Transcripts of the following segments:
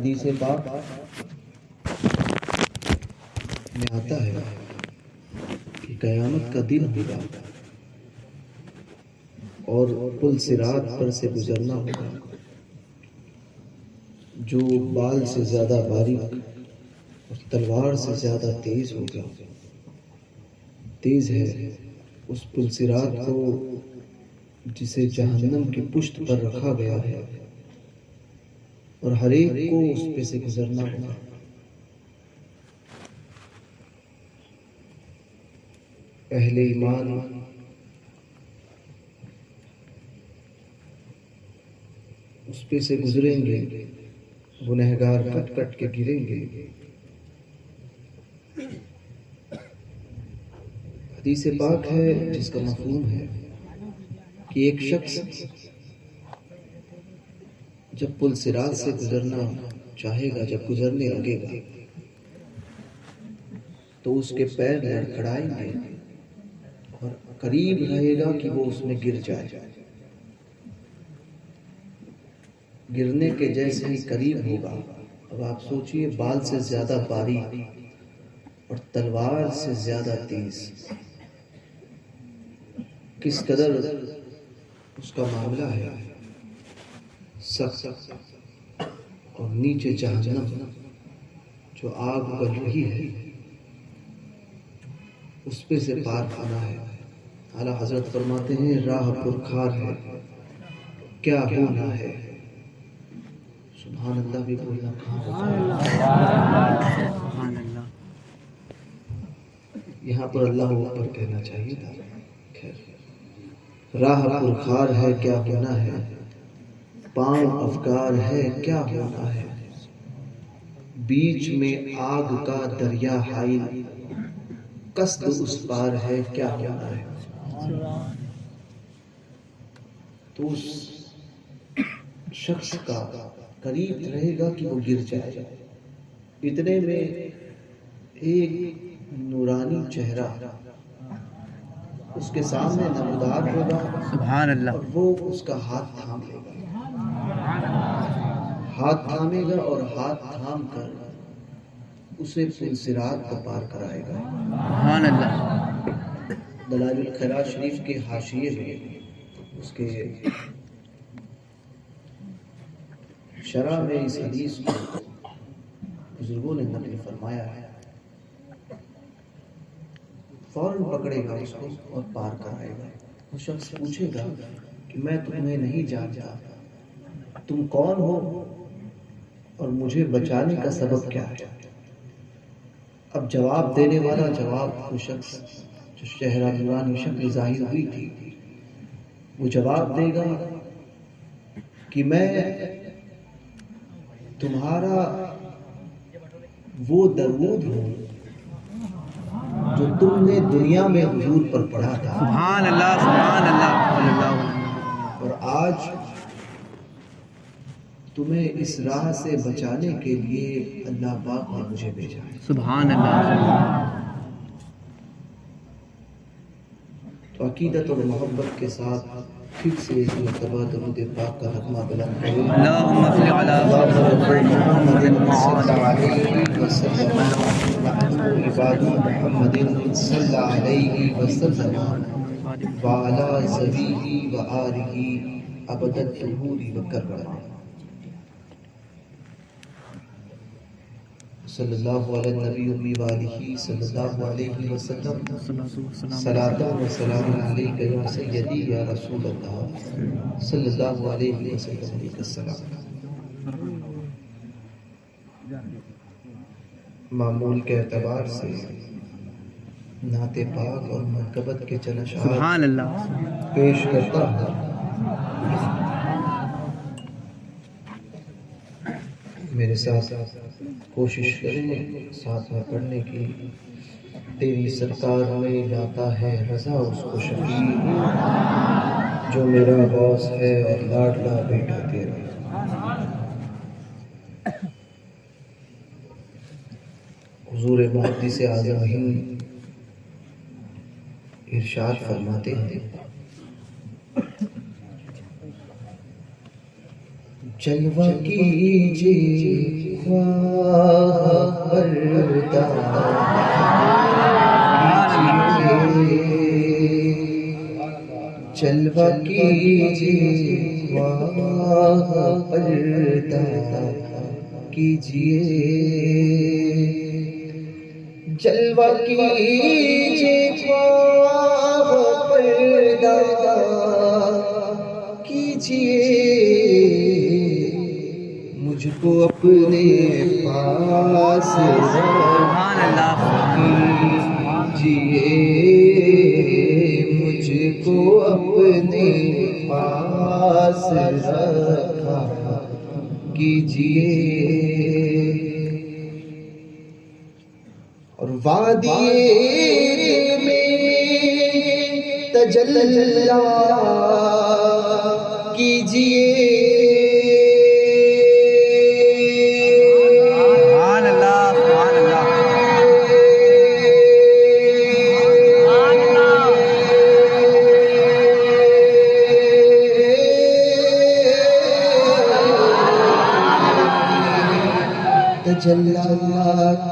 حدیث پاک میں آتا ہے کہ قیامت کا دن ہوگا اور پل صراط پر سے گزرنا ہوگا، جو بال سے زیادہ باریک اور تلوار سے زیادہ تیز ہوگا، تیز ہے اس پل صراط کو جسے جہنم کی پشت پر رکھا گیا ہے، اور ہر ایک کو اس پہ سے گزرنا ہوگا۔ اہل ایمان اس پہ سے گزریں گے، گنہگار کٹ کٹ کے گریں گے۔ حدیث پاک ہے جس کا مفہوم ہے کہ ایک شخص جب پل صراط سے گزرنا چاہے گا، جب گزرنے لگے گا تو اس کے پیر لڑکھڑائیں گے اور قریب رہے گا کہ وہ اس میں گر جائے۔ گرنے کے جیسے ہی قریب ہوگا، اب آپ سوچئے بال سے زیادہ باریک اور تلوار سے زیادہ تیز، کس قدر اس کا معاملہ ہے سخت، اور نیچے جہنم جو آگ بل رہی ہے اس پہ سے پار پانا ہے۔ اعلیٰ حضرت فرماتے ہیں راہ پرخار ہے کیا ہونا ہے۔ سبحان اللہ بھی بولنا کہاں ہوتا ہے، یہاں پر اللہ اکبر کہنا چاہیے تھا۔ خیر، راہ پرخار ہے کیا ہونا ہے، پاؤں افگار ہے کیا ہونا ہے، بیچ میں آگ کا دریا حائل، قصد اس پار ہے کیا ہونا ہے۔ تو اس شخص کا قریب رہے گا کہ وہ گر جائے، اتنے میں ایک نورانی چہرہ اس کے سامنے نمودار ہوگا، سبحان اللہ، اور وہ اس کا ہاتھ تھام لے گا، ہاتھ تھامے گا اور ہاتھ تھام کر اسے پل صراط کو پار کرائے گا۔ سبحان اللہ۔ دلائل الخیرات شریف کے حاشیے میں اس کے شرح میں اس حدیث کو بزرگوں نے نقل فرمایا ہے، فوراً پکڑے گا اس کو اور پار کرائے گا۔ وہ شخص پوچھے گا کہ میں تمہیں نہیں جانتا، تم کون ہو اور مجھے بچانے کا سبب کیا ہے۔ اب جواب دینے والا جواب، وہ شخص جو چہرہ نورانی شکل ظاہر ہوئی تھی، وہ جواب دے گا کہ میں تمہارا وہ درود ہوں جو تم نے دنیا میں حضور پر پڑھا تھا، سبحان اللہ سبحان اللہ، اور آج تمہیں اس راہ سے بچانے کے لیے اللہ پاک نے مجھے بھیجا ہے، سبحان اللہ۔ تو عقیدت اور محبت کے ساتھ پھر سے ایک مرتبہ درود پاک کا نغمہ بلند کریں۔ اللہم صل علی محمد صلی علیہ وسلم عباد محمد صلی علیہ وسلم وعلی ذویہ وآلہ ابد الدہور وکرما۔ صلی اللہ علیہ نبی امی وآلہ صلی اللہ علیہ وسلم، صلاۃ و سلام علیک یا سیدی یا رسول اللہ صلی اللہ علیہ وسلم علیہ السلام۔ معمول کے اعتبار سے نعت پاک اور منقبت کے چند اشعار پیش کرتا ہوں۔ میرے ساتھ کوشش کریں ساتھ میں پڑھنے کی۔ تیری سرکار میں لاتا ہے رضا اس کو شفیع، جو میرا غوث ہے اور لاڈلا بیٹا تیرا۔ حضور محدث اعظم ہند ارشاد فرماتے ہیں، جلوہ کیجئے خواہ پردہ جلوہ کیجئے خواہ پردہ کیجئے جلوہ کیجئے خواہ پردہ کیجئے مجھ کو اپنے پاس کیجئے مجھ کو اپنے پاس رکھا کیجئے اور وادی میں تجلی کیجئے تجلی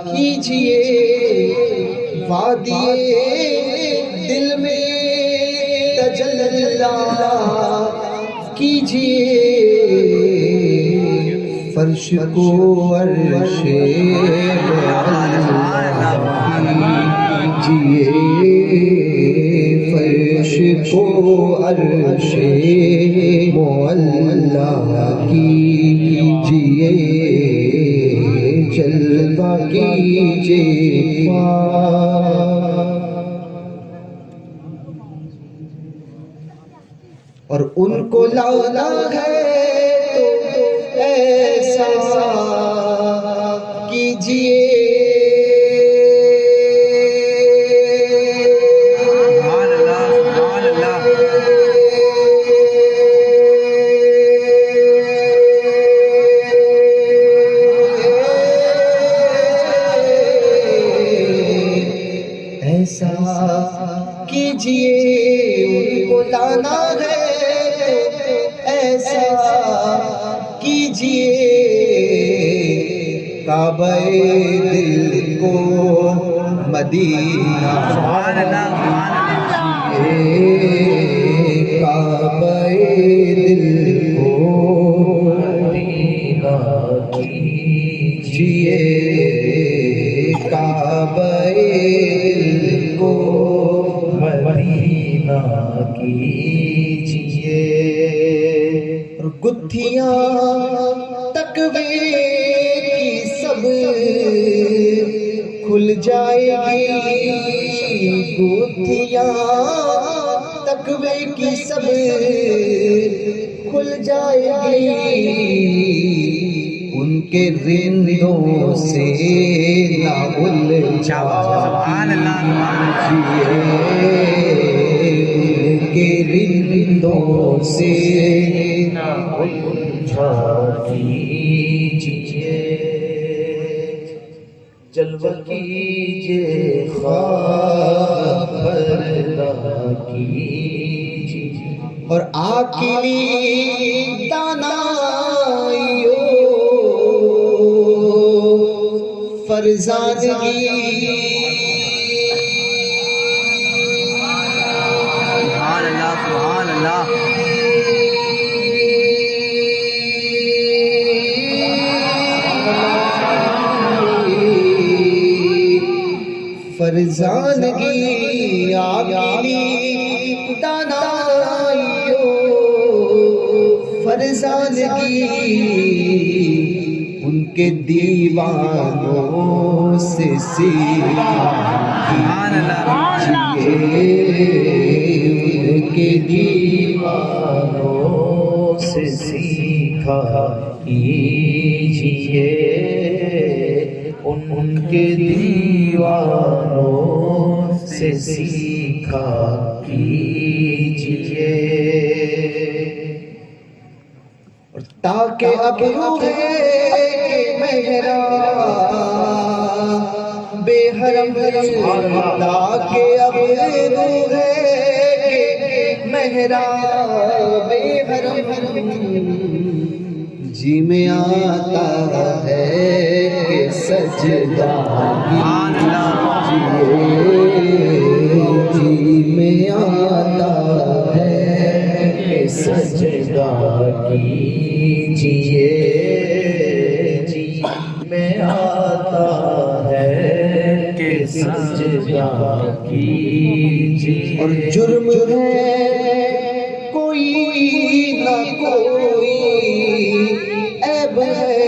کیجئے وادی دل میں تجلی کیجئے فرش کو عرش کیجئے فرش کو عرش معلا کیجئے جلوہ کیجئے اور ان کو لانا ہے تو ایسا کیجئے ایسا کیجئے ان کو لانا ہے تو ایسا کیجئے کعبہ دل کو مدینہ کیجئے کعبہ دل کو مدینہ کیجئے کعبہ کو مدینہ کیجئے اور گتھیاں تقوی کی سب کھل جائے گی گتھیاں تقوی کی سب کھل جائے گی ان کے رندوں سے نہ الجھا ان کے رندوں سے نہ الجھا کیجئے جلوہ کیجئے خواہ پردہ کیجئے اور عاقلی دانائیو فرزانگی سبحان اللہ سبحان اللہ فرزانگی عاقلی دانائیو فرزانگی ان کے دیوانوں سے سیکھا ان کے دیوانوں سے سیکھا کیجئے ان کے دیوانوں سے سیکھا کیجئے تاکہ اب روح محراب بے حرم تاکہ اب روح محراب بے حرم جی میں آتا ہے سجدہ کیجئے جی میں آتا ہے کہ سجدہ کیجئے جی میں آتا ہے کہ سجدہ کیجئے اور جرم ہے کوئی نہ کوئی عیب ہے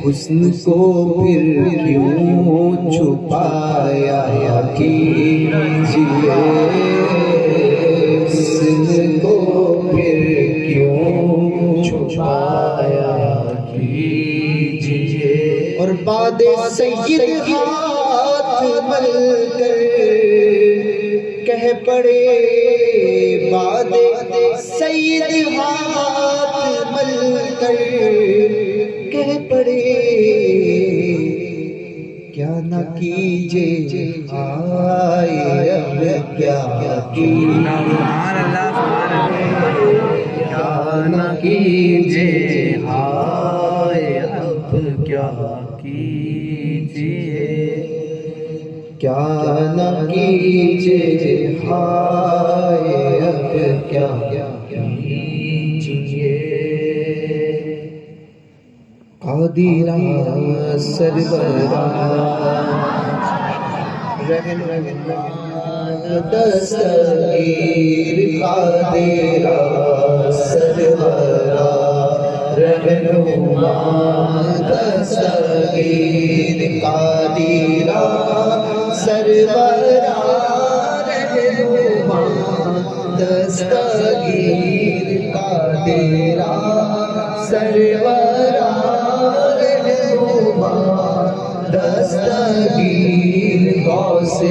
حسن کو پھر کیوں چھپایا کیجئے حسن کو پھر کیوں چھپایا کیجئے اور بعد سید ہاتھ مل کر کہہ پڑے بعد سید ہاتھ مل کر کہہ پڑے کیا نہ کیجے آئے اب کیا کیا نہ کیجے آئے اب کیا کیجئے کیا نہ کیجے آئے اب کیا کیجئے قادرہ سرورہ دستگیر قادرہ سرورہ رہنما دستگیر قادرہ سرورہ رہنما دستگیر قادرہ سرورہ دستگیر غوث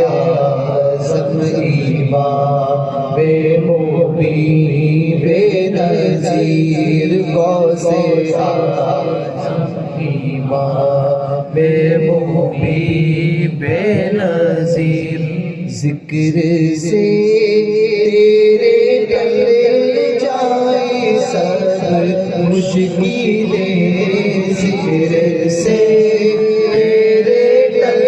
اعظم امام بے مبی بے نظیر غوث اعظم امام بے مبی بے نظیر ذکر سے تیرے ٹل جائے سب مشکلیں ذکر سے تیرے ٹل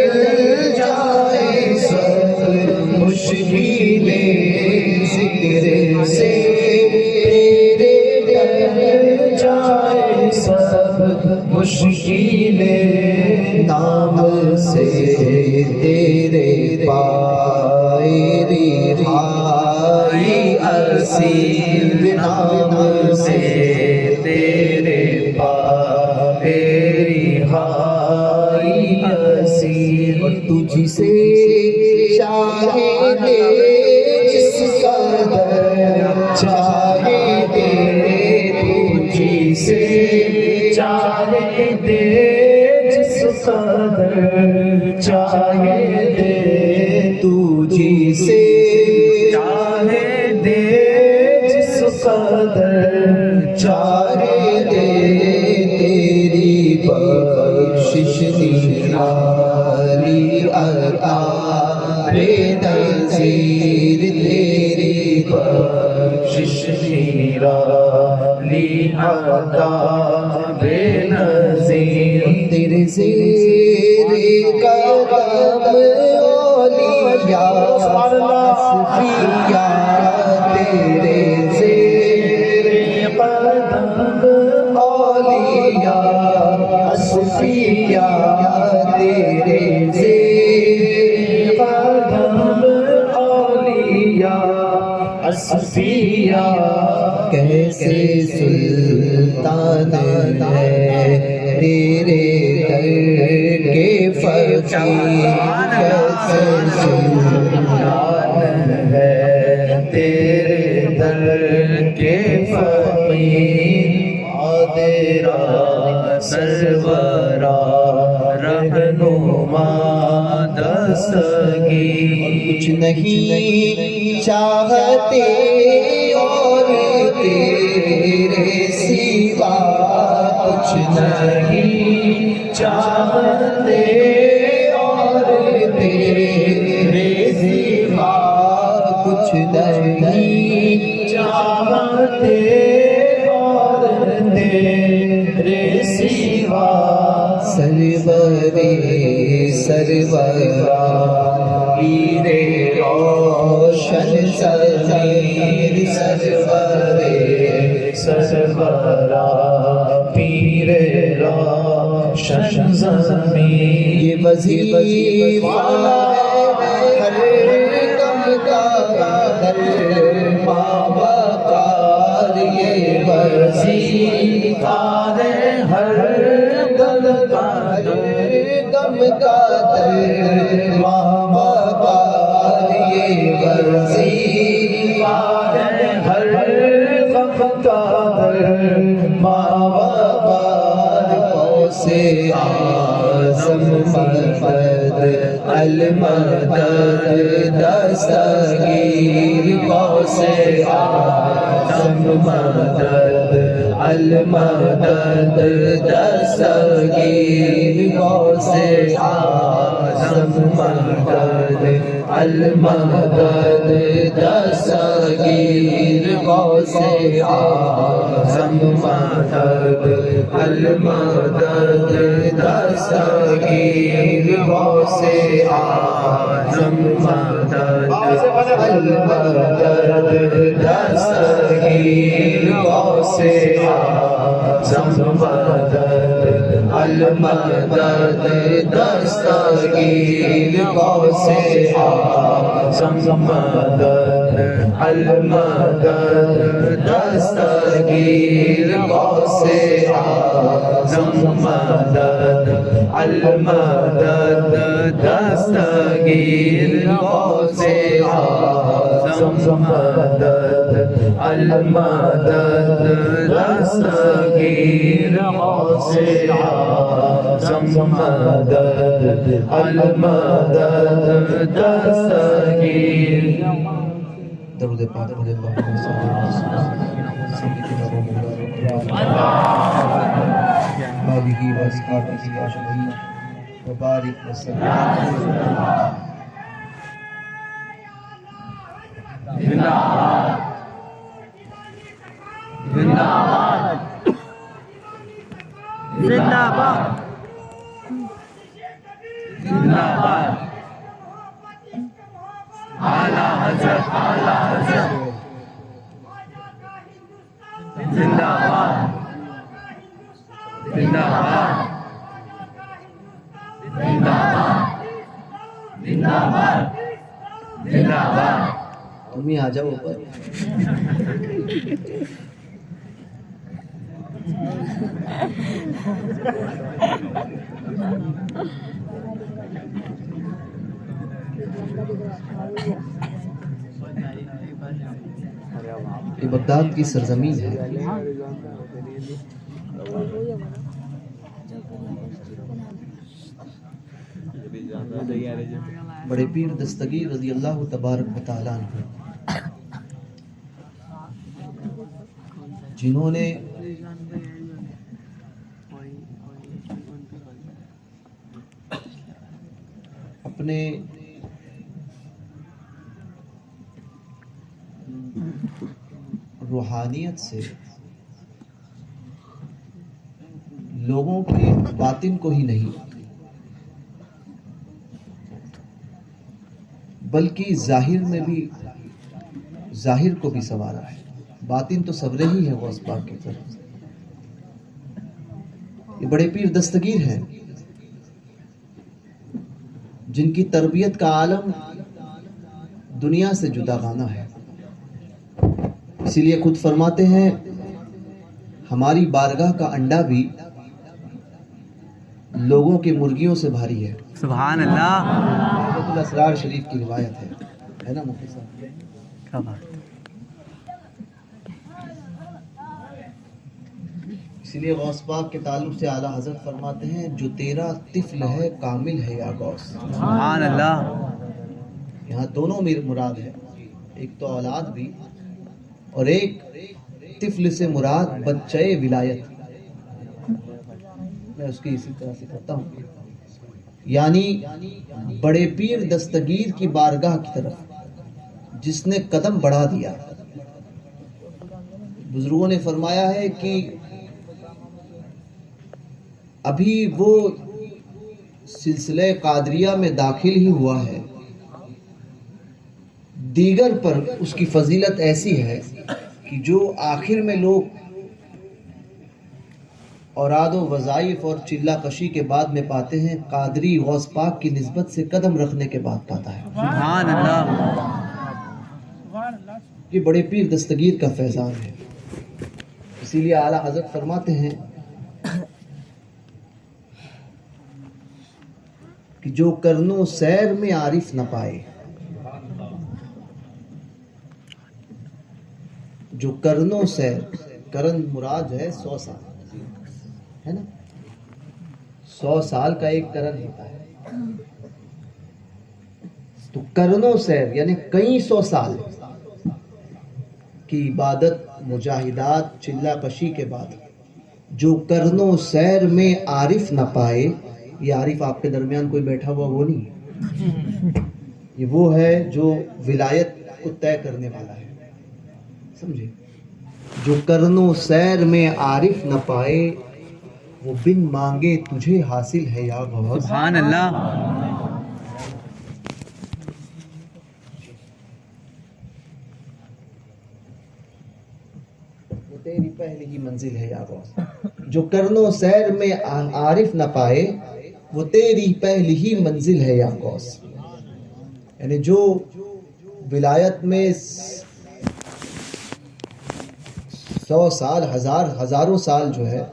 جائے سب مشکلیں ذکر سے تیرے ٹل جائے سب مشکلیں نام سے تیرے پائے رہائی اسیر نام سے تیرے پائے رہائی اسیر تجھ سے چاہے دے جس قدر چاہے دے تجھ سے چاہے دے جس قدر چاہے دے تجھ سے چاہے دے جس قدر چاہے دے تیری بخشش نرالی عطا بے نظیر تیری بخشش نرالی عطا بے نظیر تیرے زیر قدم اولیاء صفیہ تیرے زیر قدم اولیاء صفیہ تیرے زیر قدم اولیاء صفیہ کیسے سلطان ہے تیرے در کے فقیر کیسے سلطان ہے تیرے در کے فقیر قادرہ سرورہ رہنما دستگیر کچھ نہیں چاہتے اور تیرے سوا کچھ نہیں چاہتے اور تیرے سوا کچھ نہیں چاہتے اور تیرے سوا سرورا پیر روشن ضمیر سرور سرورا پیر روشن ضمیر یہ وظیفہ ہے ہر دم کا در مابقار یہ وظیفہ ہے ہر دم کا در مابقار یہ وظیفہ ہے ہر دم کا در مابقار سے اعظم مدد المدد دستگیر سے اعظم مدد المدد دستگیر سے اعظم مدد المدد دستگیر سے اعظم مدد المدد دستگیر سے اعظم مدد المدد دستگیر سے اعظم مدد المدد دستگیر سے اعظم مدد المدد دستگیر سے اعظم مدد المدد دستگیر سے اعظم مدد المدد دستگیر سے اعظم مدد المدد دستگیر درود پاک پڑھے اللہم صلی اللہ علیہ سیدنا و مولانا آلہ و اصحابہ اجمعین وبارک وسلم زندہ باد زندہ باد زندہ باد زندہ باد اعلیٰ حضرت اعلیٰ حضرت زندہ باد زندہ باد زندہ باد زندہ باد زندہ باد تم ہی آ جاؤ اوپر یہ بغداد کی سرزمین ہے. بڑے پیر دستگیر رضی اللہ تبارک و تعالیٰ عنہ جنہوں نے اپنے روحانیت سے لوگوں کے باطن کو ہی نہیں بلکہ ظاہر میں بھی ظاہر کو بھی سنوارا ہے. باطن تو سورے ہی ہے غوث پاک کی طرف سے. یہ بڑے پیر دستگیر ہیں جن کی تربیت کا عالم دنیا سے جدا گانا ہے. اسی لیے خود فرماتے ہیں ہماری بارگاہ کا انڈا بھی لوگوں کے مرغیوں سے بھاری ہے. سبحان اللہ. اسرار شریف کی روایت ہے نا مفتی صاحب. کیا بات. اسی لیے غوث پاک کے تعلق سے اعلیٰ حضرت فرماتے ہیں جو تیرا طفل ہے کامل ہے یا غوث. سبحان اللہ. یہاں دونوں مراد ہے, ایک تو اولاد بھی اور ایک طفل سے مراد بچے ولایت. میں اس کی اسی طرح سے کرتا ہوں, یعنی بڑے پیر دستگیر کی بارگاہ کی طرف جس نے قدم بڑھا دیا. بزرگوں نے فرمایا ہے کہ ابھی وہ سلسلہ قادریہ میں داخل ہی ہوا ہے، دیگر پر اس کی فضیلت ایسی ہے کہ جو آخر میں لوگ اوراد و وظائف اور چلہ کشی کے بعد میں پاتے ہیں، قادری غوث پاک کی نسبت سے قدم رکھنے کے بعد پاتا ہے۔ سبحان اللہ۔ یہ بڑے پیر دستگیر کا فیضان ہے۔ اسی لیے اعلیٰ حضرت فرماتے ہیں کہ جو کرنو سیر میں عارف نہ پائے، جو کرنو سیر، کرن مراد ہے 100 سال، ہے نا؟ 100 سال کا ایک کرن ہوتا ہے، تو کرنو سیر یعنی کئی 100 سال کی عبادت، مجاہدات، چلہ کشی کے بعد جو کرنو سیر میں عارف نہ پائے، یہ عارف آپ کے درمیان کوئی بیٹھا ہوا وہ نہیں ہے، یہ وہ ہے جو ولایت کو طے کرنے والا ہے، سمجھے؟ جو کرنو سیر میں عارف نہ پائے، وہ بن مانگے تجھے حاصل ہے یا غوث۔ سبحان اللہ۔ وہ تیری پہلی ہی منزل ہے یا غوث۔ جو کرنو سیر میں عارف نہ پائے، وہ تیری پہلی ہی منزل ہے یا غوث۔ یعنی جو ولایت میں 100 سال، ہزاروں سال جو ہے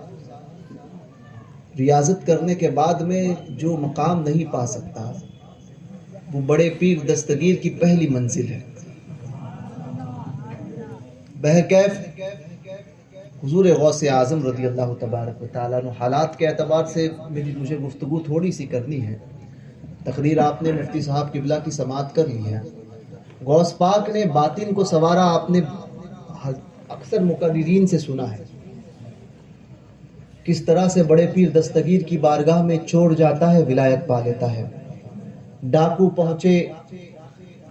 ریاضت کرنے کے بعد میں جو مقام نہیں پا سکتا، وہ بڑے پیر دستگیر کی پہلی منزل ہے۔ بہرکیف حضور غوث اعظم رضی اللہ تبارک و تعالیٰ عنہ، حالات کے اعتبار سے مجھے گفتگو تھوڑی سی کرنی ہے، تقریر آپ نے مفتی صاحب قبلہ کی سماعت کر لی ہے۔ غوث پاک نے باطن کو سنوارا، آپ نے اکثر مقررین سے سنا ہے کس طرح سے بڑے پیر دستگیر کی بارگاہ میں چور جاتا ہے، ولایت پا لیتا ہے۔ ڈاکو پہنچے،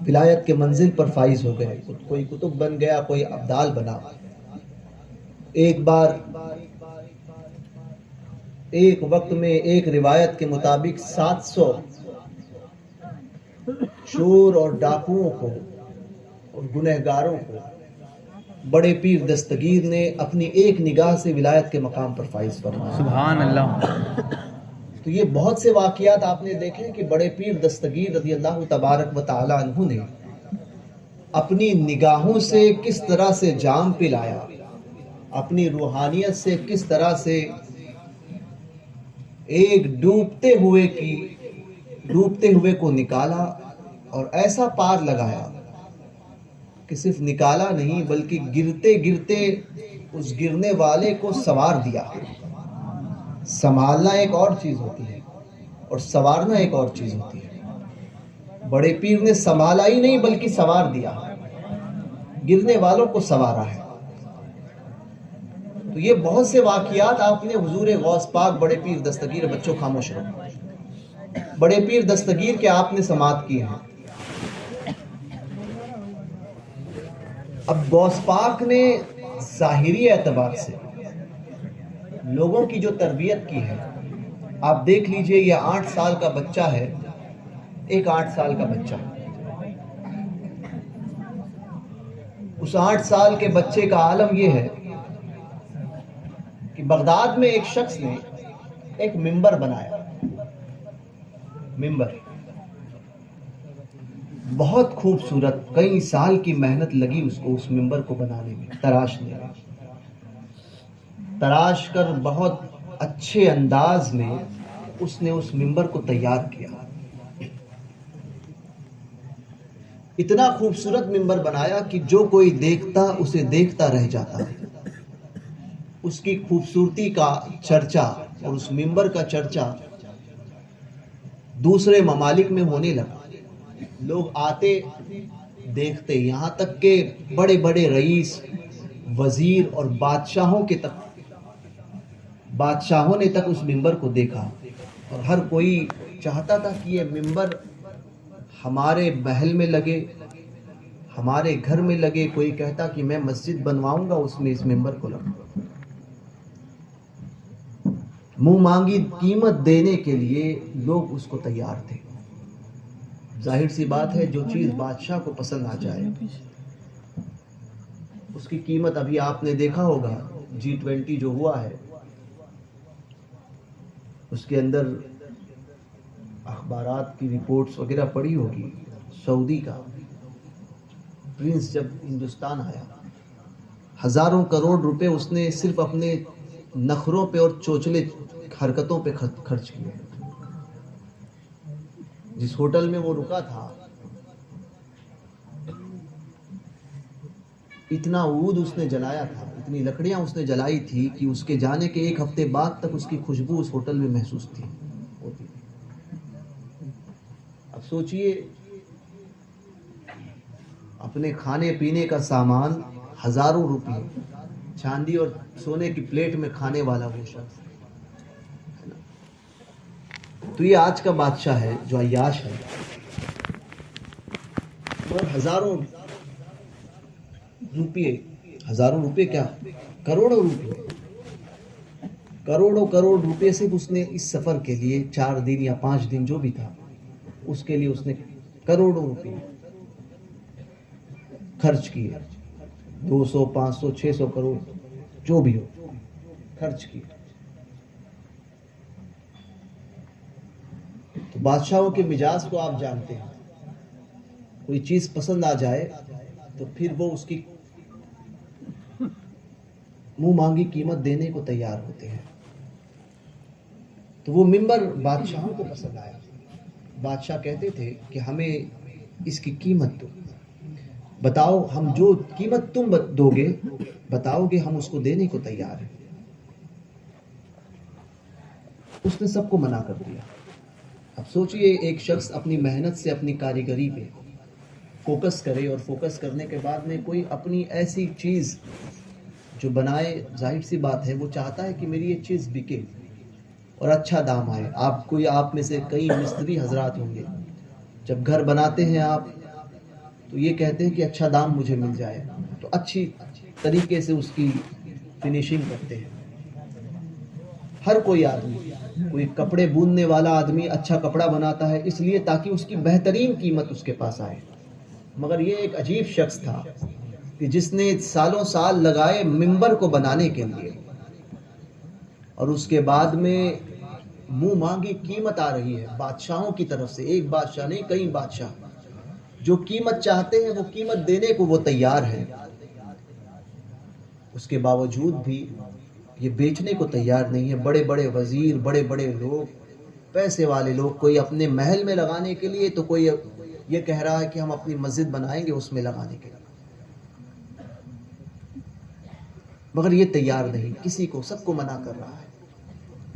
ولایت کے منزل پر فائز ہو گئے، کوئی کتب بن گیا، کوئی ابدال بنا۔ ایک بار ایک وقت میں ایک روایت کے مطابق 700 چور اور ڈاکوؤں کو اور گنہگاروں کو بڑے پیر دستگیر نے اپنی ایک نگاہ سے ولایت کے مقام پر فائز فرمایا۔ سبحان اللہ۔ تو یہ بہت سے واقعات آپ نے دیکھے کہ بڑے پیر دستگیر رضی اللہ تبارک و تعالی عنہ نے اپنی نگاہوں سے کس طرح سے جام پلایا، اپنی روحانیت سے کس طرح سے ایک ڈوبتے ہوئے کو نکالا اور ایسا پار لگایا کہ صرف نکالا نہیں بلکہ گرتے گرتے اس گرنے والے کو سوار دیا۔ سنبھالنا ایک اور چیز ہوتی ہے اور سوارنا ایک اور چیز ہوتی ہے۔ بڑے پیر نے سنبھالا ہی نہیں بلکہ سوار دیا، گرنے والوں کو سوارا ہے۔ تو یہ بہت سے واقعات آپ نے حضور غوث پاک بڑے پیر دستگیر، بچوں خاموش رہو، بڑے پیر دستگیر کے آپ نے سماعت کی ہیں۔ اب غوث پاک نے ظاہری اعتبار سے لوگوں کی جو تربیت کی ہے، آپ دیکھ لیجئے، یہ 8 سال کا بچہ ہے، ایک 8 سال کا بچہ، اس 8 سال کے بچے کا عالم یہ ہے کہ بغداد میں ایک شخص نے ایک منبر بنایا، منبر بہت خوبصورت، کئی سال کی محنت لگی اس کو، اس منبر کو بنانے میں، تراش کر بہت اچھے انداز میں اس نے اس منبر کو تیار کیا۔ اتنا خوبصورت منبر بنایا کہ جو کوئی دیکھتا اسے دیکھتا رہ جاتا ہے۔ اس کی خوبصورتی کا چرچا اور اس منبر کا چرچا دوسرے ممالک میں ہونے لگا، لوگ آتے دیکھتے، یہاں تک کہ بڑے بڑے رئیس، وزیر اور بادشاہوں نے تک اس منبر کو دیکھا، اور ہر کوئی چاہتا تھا کہ یہ منبر ہمارے محل میں لگے، ہمارے گھر میں لگے، کوئی کہتا کہ میں مسجد بنواؤں گا، اس میں اس منبر کو لگاؤں گا۔ منہ مانگی قیمت دینے کے لیے لوگ اس کو تیار تھے. ظاہر سی بات ہے جو چیز بادشاہ کو پسند آ جائے اس کی قیمت، ابھی آپ نے دیکھا ہوگا G20 جو ہوا ہے اس کے اندر اخبارات کی رپورٹس وغیرہ پڑھی ہوگی. سعودی کا پرنس جب ہندوستان آیا ہزاروں کروڑ روپے اس نے صرف اپنے نخروں پہ اور چوچلے حرکتوں پہ خرچ کیے. جس ہوٹل میں وہ رکا تھا اتنا عود اس نے جلایا تھا، اتنی لکڑیاں اس نے جلائی تھی کہ اس کے جانے کے ایک ہفتے بعد تک اس کی خوشبو اس ہوٹل میں محسوس ہوتی تھی. اب سوچئے اپنے کھانے پینے کا سامان ہزاروں روپے چاندی اور سونے کی پلیٹ میں کھانے والا وہ شخص. تو یہ آج کا بادشاہ ہے جو عیاش ہے، اور ہزاروں روپے کیا کروڑوں کروڑ روپے صرف اس نے اس سفر کے لیے 4 دن یا 5 دن جو بھی تھا اس کے لیے اس نے کروڑوں روپے خرچ کیے. 200 500 600 کروڑ جو بھی ہو خرچ کیے. تو بادشاہوں کے مزاج کو آپ جانتے ہیں، کوئی چیز پسند آ جائے تو پھر وہ اس کی منہ مانگی قیمت دینے کو تیار ہوتے ہیں. تو وہ منبر بادشاہوں کو پسند آیا. بادشاہ کہتے تھے کہ ہمیں اس کی قیمت دو، بتاؤ ہم جو قیمت تم دو گے بتاؤ گے ہم اس کو دینے کو تیار ہیں. اس نے سب کو منع کر دیا. اب سوچئے ایک شخص اپنی محنت سے اپنی کاریگری پہ فوکس کرے اور فوکس کرنے کے بعد میں کوئی اپنی ایسی چیز جو بنائے، ظاہر سی بات ہے وہ چاہتا ہے کہ میری یہ چیز بکے اور اچھا دام آئے. آپ میں سے کئی مستری حضرات ہوں گے جب گھر بناتے ہیں آپ تو یہ کہتے ہیں کہ اچھا دام مجھے مل جائے، تو اچھی طریقے سے اس کی فنیشنگ کرتے ہیں. ہر کوئی آدمی، کوئی کپڑے بوننے والا آدمی اچھا کپڑا بناتا ہے اس لیے تاکہ اس کی بہترین قیمت اس کے پاس آئے. مگر یہ ایک عجیب شخص تھا کہ جس نے سالوں سال لگائے منبر کو بنانے کے لیے، اور اس کے بعد میں منہ مانگی قیمت آ رہی ہے بادشاہوں کی طرف سے. ایک بادشاہ نہیں، کئی بادشاہ جو قیمت چاہتے ہیں وہ قیمت دینے کو وہ تیار ہیں. اس کے باوجود بھی یہ بیچنے کو تیار نہیں ہے. بڑے بڑے وزیر، بڑے بڑے لوگ، پیسے والے لوگ، کوئی اپنے محل میں لگانے کے لیے تو کوئی یہ کہہ رہا ہے کہ ہم اپنی مسجد بنائیں گے اس میں لگانے کے لیے. مگر یہ تیار نہیں، کسی کو، سب کو منع کر رہا ہے.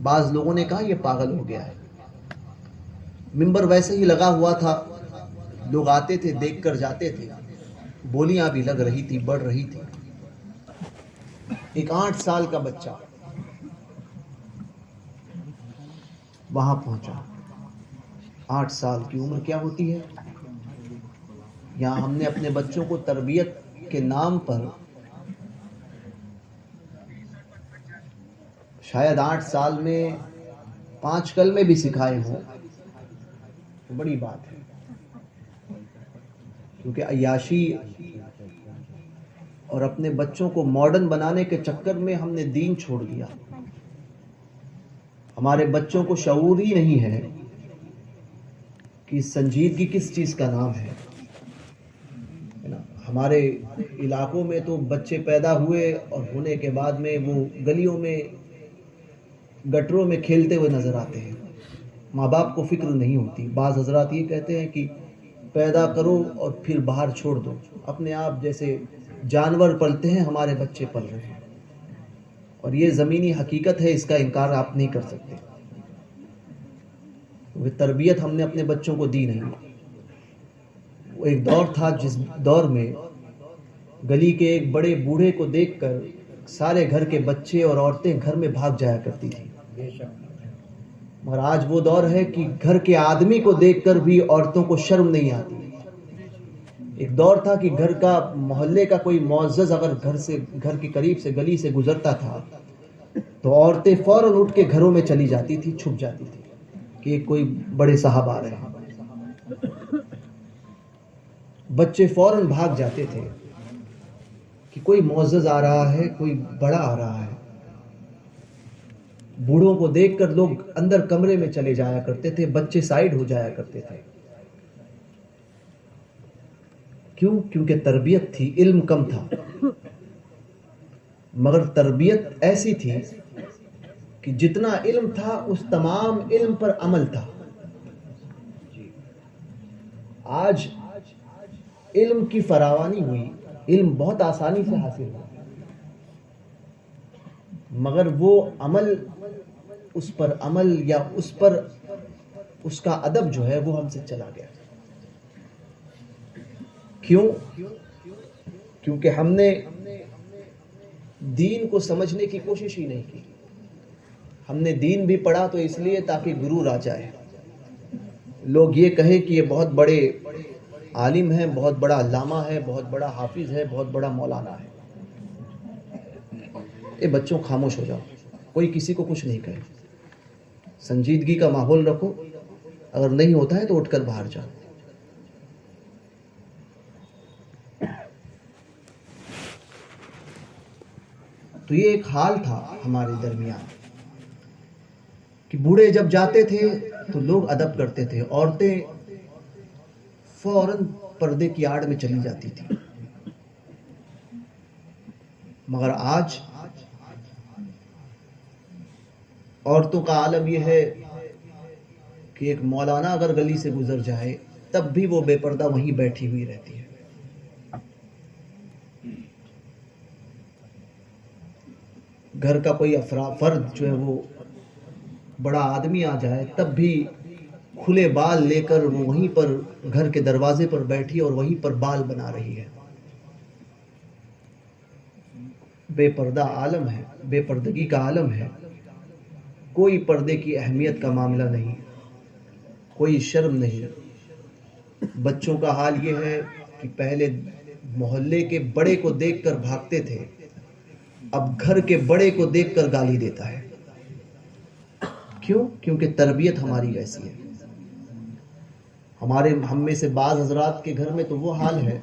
بعض لوگوں نے کہا یہ پاگل ہو گیا ہے. منبر ویسے ہی لگا ہوا تھا، لوگ آتے تھے دیکھ کر جاتے تھے، بولیاں بھی لگ رہی تھی، بڑھ رہی تھی. ایک 8 سال کا بچہ وہاں پہنچا. 8 سال کی عمر کیا ہوتی ہے؟ یہاں ہم نے اپنے بچوں کو تربیت کے نام پر شاید 8 سال میں 5 کلمے بھی سکھائے ہوں تو بڑی بات ہے. کیونکہ عیاشی اور اپنے بچوں کو ماڈرن بنانے کے چکر میں ہم نے دین چھوڑ دیا. ہمارے بچوں کو شعور ہی نہیں ہے کہ سنجیدگی کس چیز کا نام ہے. ہمارے علاقوں میں تو بچے پیدا ہوئے اور ہونے کے بعد میں وہ گلیوں میں، گٹروں میں کھیلتے ہوئے نظر آتے ہیں. ماں باپ کو فکر نہیں ہوتی. بعض حضرات یہ کہتے ہیں کہ پیدا کرو اور پھر باہر چھوڑ دو. اپنے آپ جیسے جانور پلتے ہیں ہمارے بچے پل رہے ہیں، اور یہ زمینی حقیقت ہے، اس کا انکار آپ نہیں کر سکتے. وہ تربیت ہم نے اپنے بچوں کو دی نہیں. وہ ایک دور تھا جس دور میں گلی کے ایک بڑے بوڑھے کو دیکھ کر سارے گھر کے بچے اور عورتیں گھر میں بھاگ جایا کرتی تھی. مگر آج وہ دور ہے کہ گھر کے آدمی کو دیکھ کر بھی عورتوں کو شرم نہیں آتی. ایک دور تھا کہ گھر کا، محلے کا کوئی معزز اگر گھر کے قریب سے، گلی سے گزرتا تھا تو عورتیں فوراً اٹھ کے گھروں میں چلی جاتی تھی, چھپ جاتی تھی کہ کوئی بڑے صاحب آ رہے ہیں. بچے فوراً بھاگ جاتے تھے کہ کوئی معزز آ رہا ہے, کوئی بڑا آ رہا ہے. بوڑھوں کو دیکھ کر لوگ اندر کمرے میں چلے جایا کرتے تھے, بچے سائڈ ہو جایا کرتے تھے. کیوں؟ کیونکہ تربیت تھی, علم کم تھا, مگر تربیت ایسی تھی کہ جتنا علم تھا اس تمام علم پر عمل تھا. آج علم کی فراوانی ہوئی, علم بہت آسانی سے حاصل ہوا, مگر وہ عمل, اس پر عمل یا اس پر اس کا ادب جو ہے وہ ہم سے چلا گیا. کیوں؟ کیونکہ ہم نے دین کو سمجھنے کی کوشش ہی نہیں کی. ہم نے دین بھی پڑھا تو اس لیے تاکہ غرور آ جائے, لوگ یہ کہیں کہ یہ بہت بڑے عالم ہیں, بہت بڑا علامہ ہے, بہت بڑا حافظ ہے, بہت بڑا مولانا ہے. اے بچوں خاموش ہو جاؤ, کوئی کسی کو کچھ نہیں کہے. سنجیدگی کا ماحول رکھو, اگر نہیں ہوتا ہے تو اٹھ کر باہر جاؤ. تو یہ ایک حال تھا ہمارے درمیان کہ بوڑھے جب جاتے تھے تو لوگ ادب کرتے تھے, عورتیں فوراً پردے کی آڑ میں چلی جاتی تھی. مگر آج عورتوں کا عالم یہ ہے کہ ایک مولانا اگر گلی سے گزر جائے تب بھی وہ بے پردہ وہیں بیٹھی ہوئی رہتی ہے. گھر کا کوئی فرد جو ہے وہ بڑا آدمی آ جائے تب بھی کھلے بال لے کر وہ وہیں پر گھر کے دروازے پر بیٹھی اور وہیں پر بال بنا رہی ہے. بے پردہ عالم ہے, بے پردگی کا عالم ہے. کوئی پردے کی اہمیت کا معاملہ نہیں, کوئی شرم نہیں. بچوں کا حال یہ ہے کہ پہلے محلے کے بڑے کو دیکھ کر بھاگتے تھے, اب گھر کے بڑے کو دیکھ کر گالی دیتا ہے. کیوں؟ کیونکہ تربیت ہماری ویسی ہے. ہم میں سے بعض حضرات کے گھر میں تو وہ حال ہے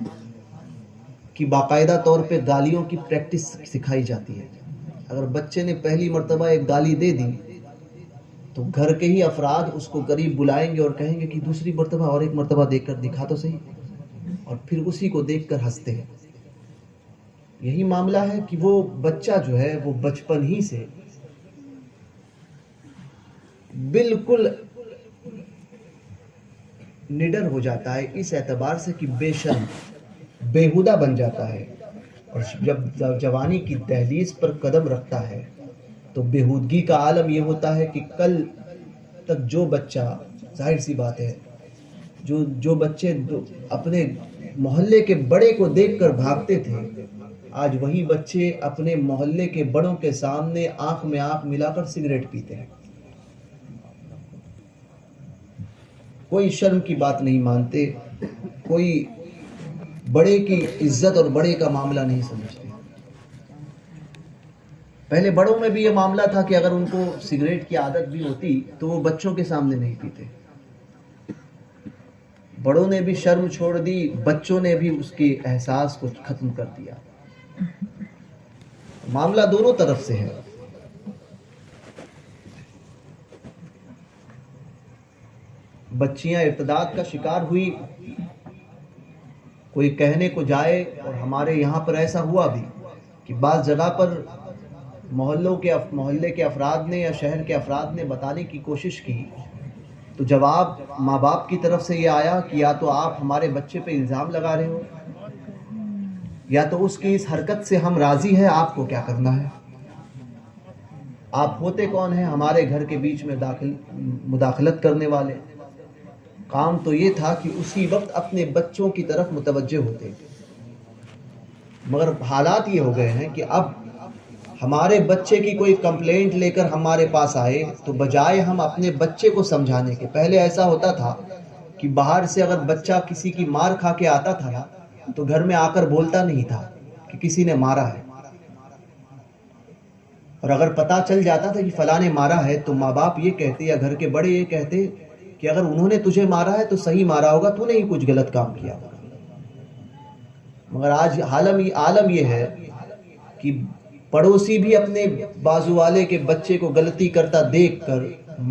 کہ باقاعدہ طور پہ گالیوں کی پریکٹس سکھائی جاتی ہے. اگر بچے نے پہلی مرتبہ ایک گالی دے دی تو گھر کے ہی افراد اس کو قریب بلائیں گے اور کہیں گے کہ دوسری مرتبہ اور ایک مرتبہ دیکھ کر دکھا تو صحیح, اور پھر اسی کو دیکھ کر ہنستے ہیں. یہی معاملہ ہے کہ وہ بچہ جو ہے وہ بچپن ہی سے بالکل نڈر ہو جاتا ہے, اس اعتبار سے کہ بے شرم, بیہودہ بن جاتا ہے. اور جب جوانی کی دہلیز پر قدم رکھتا ہے تو بیہودگی کا عالم یہ ہوتا ہے کہ کل تک جو بچہ, ظاہر سی بات ہے, جو بچے اپنے محلے کے بڑے کو دیکھ کر بھاگتے تھے, آج وہی بچے اپنے محلے کے بڑوں کے سامنے آنکھ میں آنکھ ملا کر سگریٹ پیتے ہیں. کوئی شرم کی بات نہیں مانتے, کوئی بڑے کی عزت اور بڑے کا معاملہ نہیں سمجھتے. پہلے بڑوں میں بھی یہ معاملہ تھا کہ اگر ان کو سگریٹ کی عادت بھی ہوتی تو وہ بچوں کے سامنے نہیں پیتے. بڑوں نے بھی شرم چھوڑ دی, بچوں نے بھی اس کے احساس کو ختم کر دیا. معاملہ دونوں طرف سے ہے. بچیاں ارتداد کا شکار ہوئی, کوئی کہنے کو جائے, اور ہمارے یہاں پر ایسا ہوا بھی کہ بعض جگہ پر محلے کے افراد نے یا شہر کے افراد نے بتانے کی کوشش کی تو جواب ماں باپ کی طرف سے یہ آیا کہ یا تو آپ ہمارے بچے پہ الزام لگا رہے ہو, یا تو اس کی اس حرکت سے ہم راضی ہیں, آپ کو کیا کرنا ہے, آپ ہوتے کون ہیں ہمارے گھر کے بیچ میں مداخلت کرنے والے. کام تو یہ تھا کہ اسی وقت اپنے بچوں کی طرف متوجہ ہوتے, مگر حالات یہ ہو گئے ہیں کہ اب ہمارے بچے کی کوئی کمپلینٹ لے کر ہمارے پاس آئے تو بجائے ہم اپنے بچے کو سمجھانے کے, پہلے ایسا ہوتا تھا کہ باہر سے اگر بچہ کسی کی مار کھا کے آتا تھا نا تو گھر میں آ کر بولتا نہیں تھا کہ کسی نے مارا ہے. اور اگر پتہ چل جاتا تھا کہ فلاں نے مارا ہے تو ماں باپ یہ کہتے یا گھر کے بڑے یہ کہتے کہ اگر انہوں نے تجھے مارا ہے تو صحیح مارا ہوگا، تو نے ہی کچھ غلط کام کیا ہوگا۔ مگر آج عالم یہ ہے کہ پڑوسی بھی اپنے بازو والے کے بچے کو غلطی کرتا دیکھ کر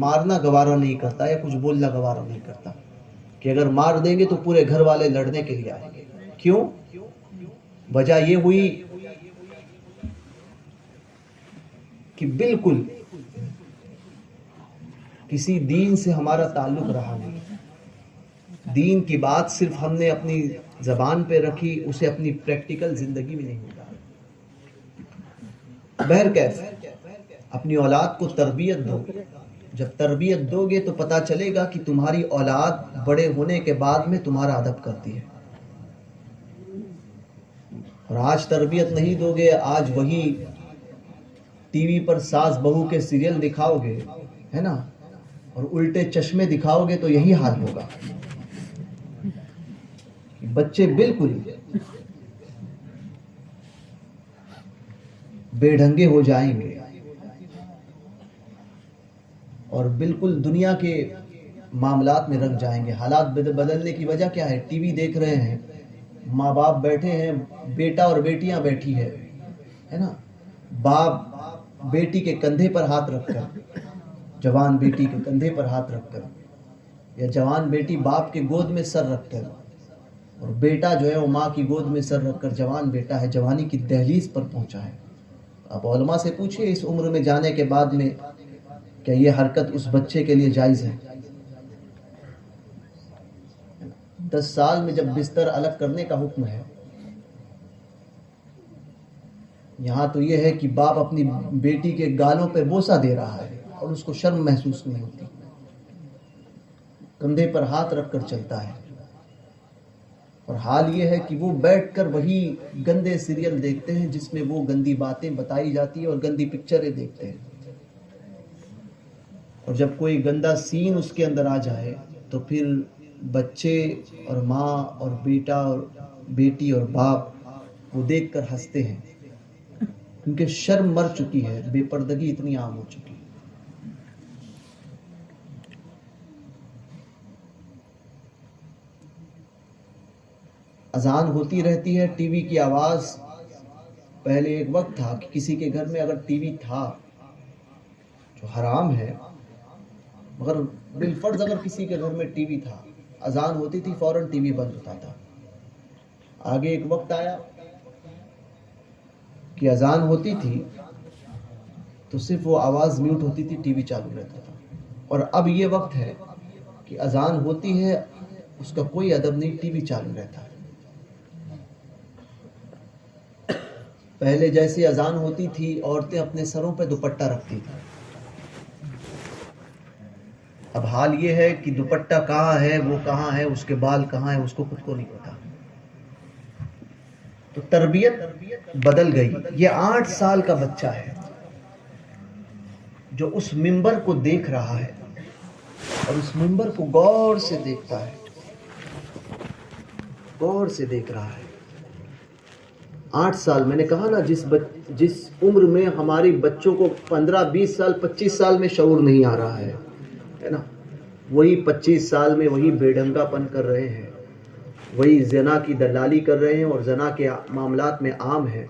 مارنا گوارا نہیں کرتا یا کچھ بولنا گوارا نہیں کرتا، کہ اگر مار دیں گے تو پورے گھر والے لڑنے کے لیے آئیں گے۔ کیوں؟ وجہ یہ ہوئی کہ بالکل کسی دین سے ہمارا تعلق رہا نہیں، دین کی بات صرف ہم نے اپنی زبان پہ رکھی، اسے اپنی پریکٹیکل زندگی میں نہیں ہوتا۔ بہرکیف اپنی اولاد کو تربیت دو، جب تربیت دو گے تو پتہ چلے گا کہ تمہاری اولاد بڑے ہونے کے بعد میں تمہارا ادب کرتی ہے۔ اور آج تربیت نہیں دو گے، آج وہی ٹی وی پر ساس بہو کے سیریل دکھاؤ گے، ہے نا، اور الٹے چشمے دکھاؤ گے تو یہی حال ہوگا۔ بچے بالکل بے ڈھنگے ہو جائیں گے اور بالکل دنیا کے معاملات میں رنگ جائیں گے۔ حالات بدلنے کی وجہ کیا ہے؟ ٹی وی دیکھ رہے ہیں، ماں باپ بیٹھے ہیں، بیٹا اور بیٹیاں بیٹھی ہے نا، باپ بیٹی کے کندھے پر ہاتھ رکھ کر، جوان بیٹی کے کندھے پر ہاتھ رکھ کر، یا جوان بیٹی باپ کے گود میں سر رکھ کر، اور بیٹا جو ہے وہ ماں کی گود میں سر رکھ کر، جوان بیٹا ہے، جوانی کی دہلیز پر پہنچا ہے۔ اب علماء سے پوچھئے اس عمر میں جانے کے بعد میں کیا یہ حرکت اس بچے کے لیے جائز ہے؟ 10 سال میں جب بستر الگ کرنے کا حکم ہے، یہاں تو یہ ہے کہ باپ اپنی بیٹی کے گالوں پہ بوسہ دے رہا ہے اور اس کو شرم محسوس نہیں ہوتی، کندھے پر ہاتھ رکھ کر چلتا ہے۔ اور حال یہ ہے کہ وہ بیٹھ کر وہی گندے سیریل دیکھتے ہیں جس میں وہ گندی باتیں بتائی جاتی ہیں اور گندی پکچریں دیکھتے ہیں، اور جب کوئی گندا سین اس کے اندر آ جائے تو پھر بچے اور ماں اور بیٹا اور بیٹی اور باپ وہ دیکھ کر ہنستے ہیں، کیونکہ شرم مر چکی ہے، بے پردگی اتنی عام ہو چکی ہے۔ اذان ہوتی رہتی ہے، ٹی وی کی آواز، پہلے ایک وقت تھا کہ کسی کے گھر میں اگر ٹی وی تھا، جو حرام ہے، مگر بالفرض اگر کسی کے گھر میں ٹی وی تھا، اذان ہوتی تھی فوراً ٹی وی بند ہوتا تھا۔ آگے ایک وقت آیا کہ اذان ہوتی تھی تو صرف وہ آواز میوٹ ہوتی تھی، ٹی وی چالو رہتا تھا، اور اب یہ وقت ہے کہ اذان ہوتی ہے، اس کا کوئی ادب نہیں، ٹی وی چالو رہتا ہے۔ پہلے جیسے اذان ہوتی تھی عورتیں اپنے سروں پہ دوپٹہ رکھتی تھیں، اب حال یہ ہے کہ دوپٹہ کہاں ہے، وہ کہاں ہے، اس کے بال کہاں ہے، اس کو خود کو نہیں پتا۔ تو تربیت بدل گئی۔ یہ 8 سال کا بچہ ہے جو اس منبر کو دیکھ رہا ہے اور اس منبر کو غور سے دیکھتا ہے، غور سے دیکھ رہا ہے۔ 8 سال، میں نے کہا نا، جس عمر میں ہماری بچوں کو 15 20 سال 25 سال میں شعور نہیں آ رہا ہے نا، وہی 25 سال میں وہی بے ڈھنگا پن کر رہے ہیں، وہی زنا کی دلالی کر رہے ہیں اور زنا کے معاملات میں عام ہے،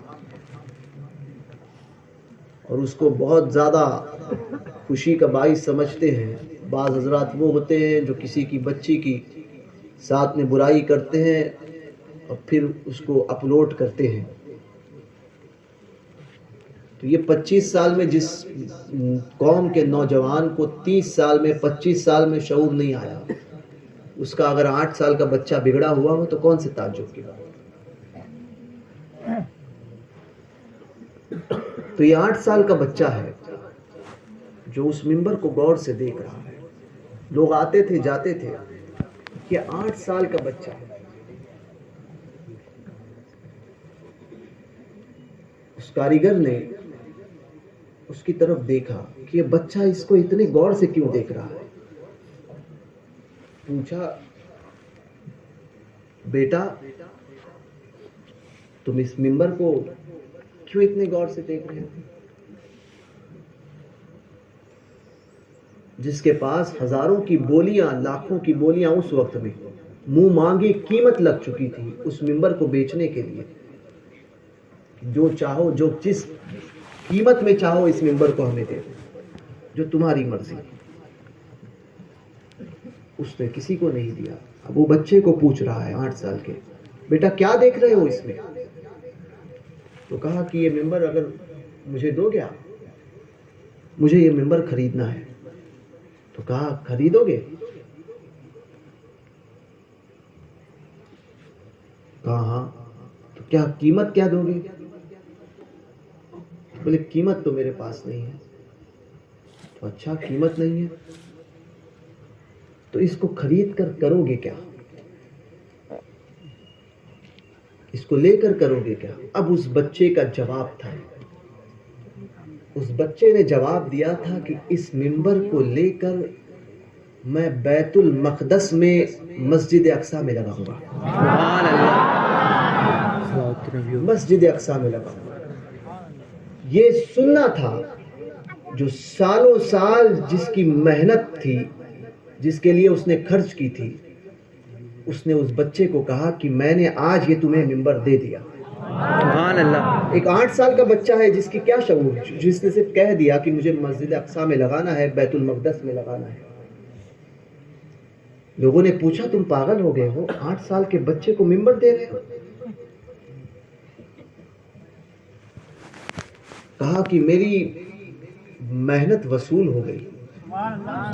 اور اس کو بہت زیادہ خوشی کا باعث سمجھتے ہیں۔ بعض حضرات وہ ہوتے ہیں جو کسی کی بچی کی ساتھ میں برائی کرتے ہیں اور پھر اس کو اپلوڈ کرتے ہیں۔ تو یہ 25 سال میں جس قوم کے نوجوان کو 30 سال میں 25 سال میں شعور نہیں آیا، اس کا اگر 8 سال کا بچہ بگڑا ہوا ہو تو کون سے تعجب کی بات۔ تو یہ 8 سال کا بچہ ہے جو اس منبر کو غور سے دیکھ رہا ہے۔ لوگ آتے تھے جاتے تھے، یہ 8 سال کا بچہ ہے۔ اس کاریگر نے اس کی طرف دیکھا کہ یہ بچہ اس کو اتنے غور سے کیوں دیکھ رہا ہے۔ پوچھا، بیٹا تم اس منبر کو کیوں اتنے غور سے دیکھ رہے ہو؟ جس کے پاس ہزاروں کی بولیاں، لاکھوں کی بولیاں اس وقت میں منہ مانگی قیمت لگ چکی تھی اس ممبر کو بیچنے کے لیے، جو چاہو، جو جس قیمت میں چاہو اس ممبر کو ہمیں دے دو، جو تمہاری مرضی۔ اس نے کسی کو نہیں دیا۔ اب وہ بچے کو پوچھ رہا ہے 8 سال کے، بیٹا کیا دیکھ رہے ہو اس میں؟ تو کہا کہ یہ ممبر اگر مجھے دو گیا، مجھے یہ ممبر خریدنا ہے۔ تو کہا خریدو گے؟ کہا ہاں۔ تو کیا قیمت کیا دو گے؟ بولے قیمت تو میرے پاس نہیں ہے۔ تو اچھا قیمت نہیں ہے تو اس کو خرید کر کرو گے کیا؟ اس کو لے کر کرو گے کیا؟ اب اس بچے کا جواب تھا، اس بچے نے جواب دیا تھا کہ اس ممبر کو لے کر میں بیت المقدس میں مسجد اقصی میں لگاؤں گا، سبحان اللہ، مسجد اقصی میں لگاؤں گا۔ یہ سننا تھا جو سالوں سال جس کی محنت تھی، جس کے لیے اس نے خرچ کی تھی، اس نے اس بچے کو کہا کہ میں نے آج یہ تمہیں ممبر دے دیا۔ سبحان اللہ۔ ایک 8 سال کا بچہ ہے جس کی کیا شعور، جس نے صرف کہہ دیا کہ مجھے مسجد اقصی میں لگانا ہے، بیت المقدس میں لگانا ہے۔ لوگوں نے پوچھا تم پاگل ہو گئے ہو، 8 سال کے بچے کو ممبر دے رہے ہو؟ کہا کہ میری محنت وصول ہو گئی،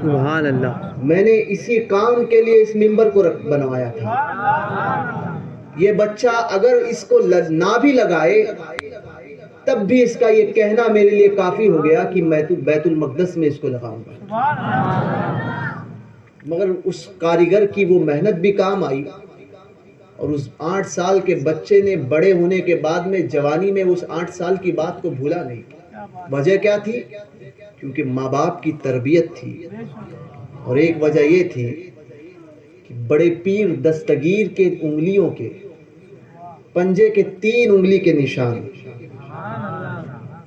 سبحان اللہ۔ میں نے اسی کام کے لیے اس ممبر کو بنوایا تھا۔ یہ بچہ اگر اس کو نہ بھی لگائے تب بھی اس کا یہ کہنا میرے لیے کافی ہو گیا کہ میں تو بیت المقدس میں اس کو لگاؤں گا۔ مگر اس کاریگر کی وہ محنت بھی کام آئی، اور اس 8 سال کے بچے نے بڑے ہونے کے بعد میں جوانی میں اس 8 سال کی بات کو بھولا نہیں۔ وجہ کیا تھی؟ کیونکہ ماں باپ کی تربیت تھی، اور ایک وجہ یہ تھی کہ بڑے پیر دستگیر کے انگلیوں کے پنجے کے 3 انگلی کے نشان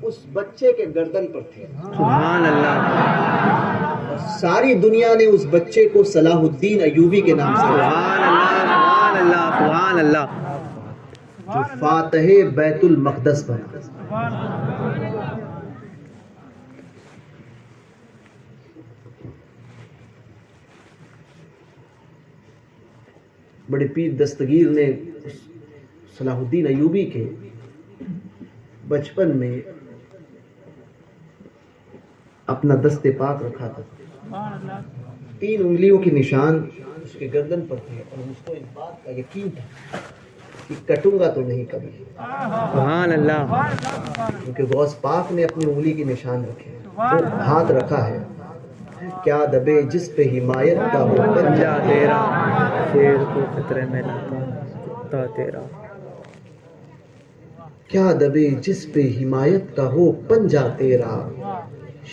اس بچے کے گردن پر تھے۔ سبحان اللہ، اور ساری دنیا نے اس بچے کو صلاح الدین ایوبی کے نام سے سبحان اللہ، سبحان اللہ، جو فاتح بیت المقدس بنا۔ بڑے پیر دستگیر نے صلاح الدین ایوبی کے بچپن میں اپنا دست پاک رکھا تھا، 3 انگلیوں کے نشان اس کے گردن پر تھے، اور اس کو اس بات کا یقین تھا کہ کٹوں گا تو نہیں کبھی، سبحان اللہ، کیونکہ غوث پاک نے اپنی انگلی کے نشان رکھے ہیں، تو ہاتھ رکھا ہے۔ کیا دبے جس پہ حمایت کا ہو پنجا تیرا، شیر کو خطرے میں لاتا کتا تیرا۔ کیا دبے جس پہ حمایت کا ہو پنجا تیرا،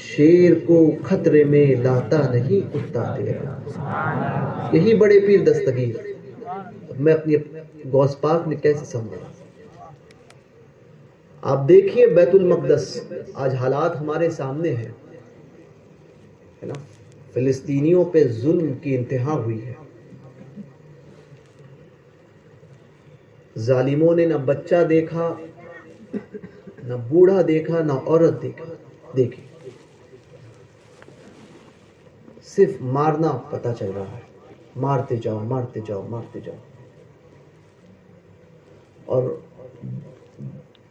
شیر کو خطرے میں لاتا نہیں کتا تیرا۔ یہی بڑے پیر دستگیر، میں اپنی غوث پاک نے کیسے سمجھا۔ آپ دیکھیے بیت المقدس، آج حالات ہمارے سامنے ہیں، فلسطینیوں پہ ظلم کی انتہا ہوئی ہے۔ ظالموں نے نہ بچہ دیکھا، نہ بوڑھا دیکھا، نہ عورت دیکھی، صرف مارنا پتہ چل رہا ہے، مارتے جاؤ مارتے جاؤ مارتے جاؤ۔ اور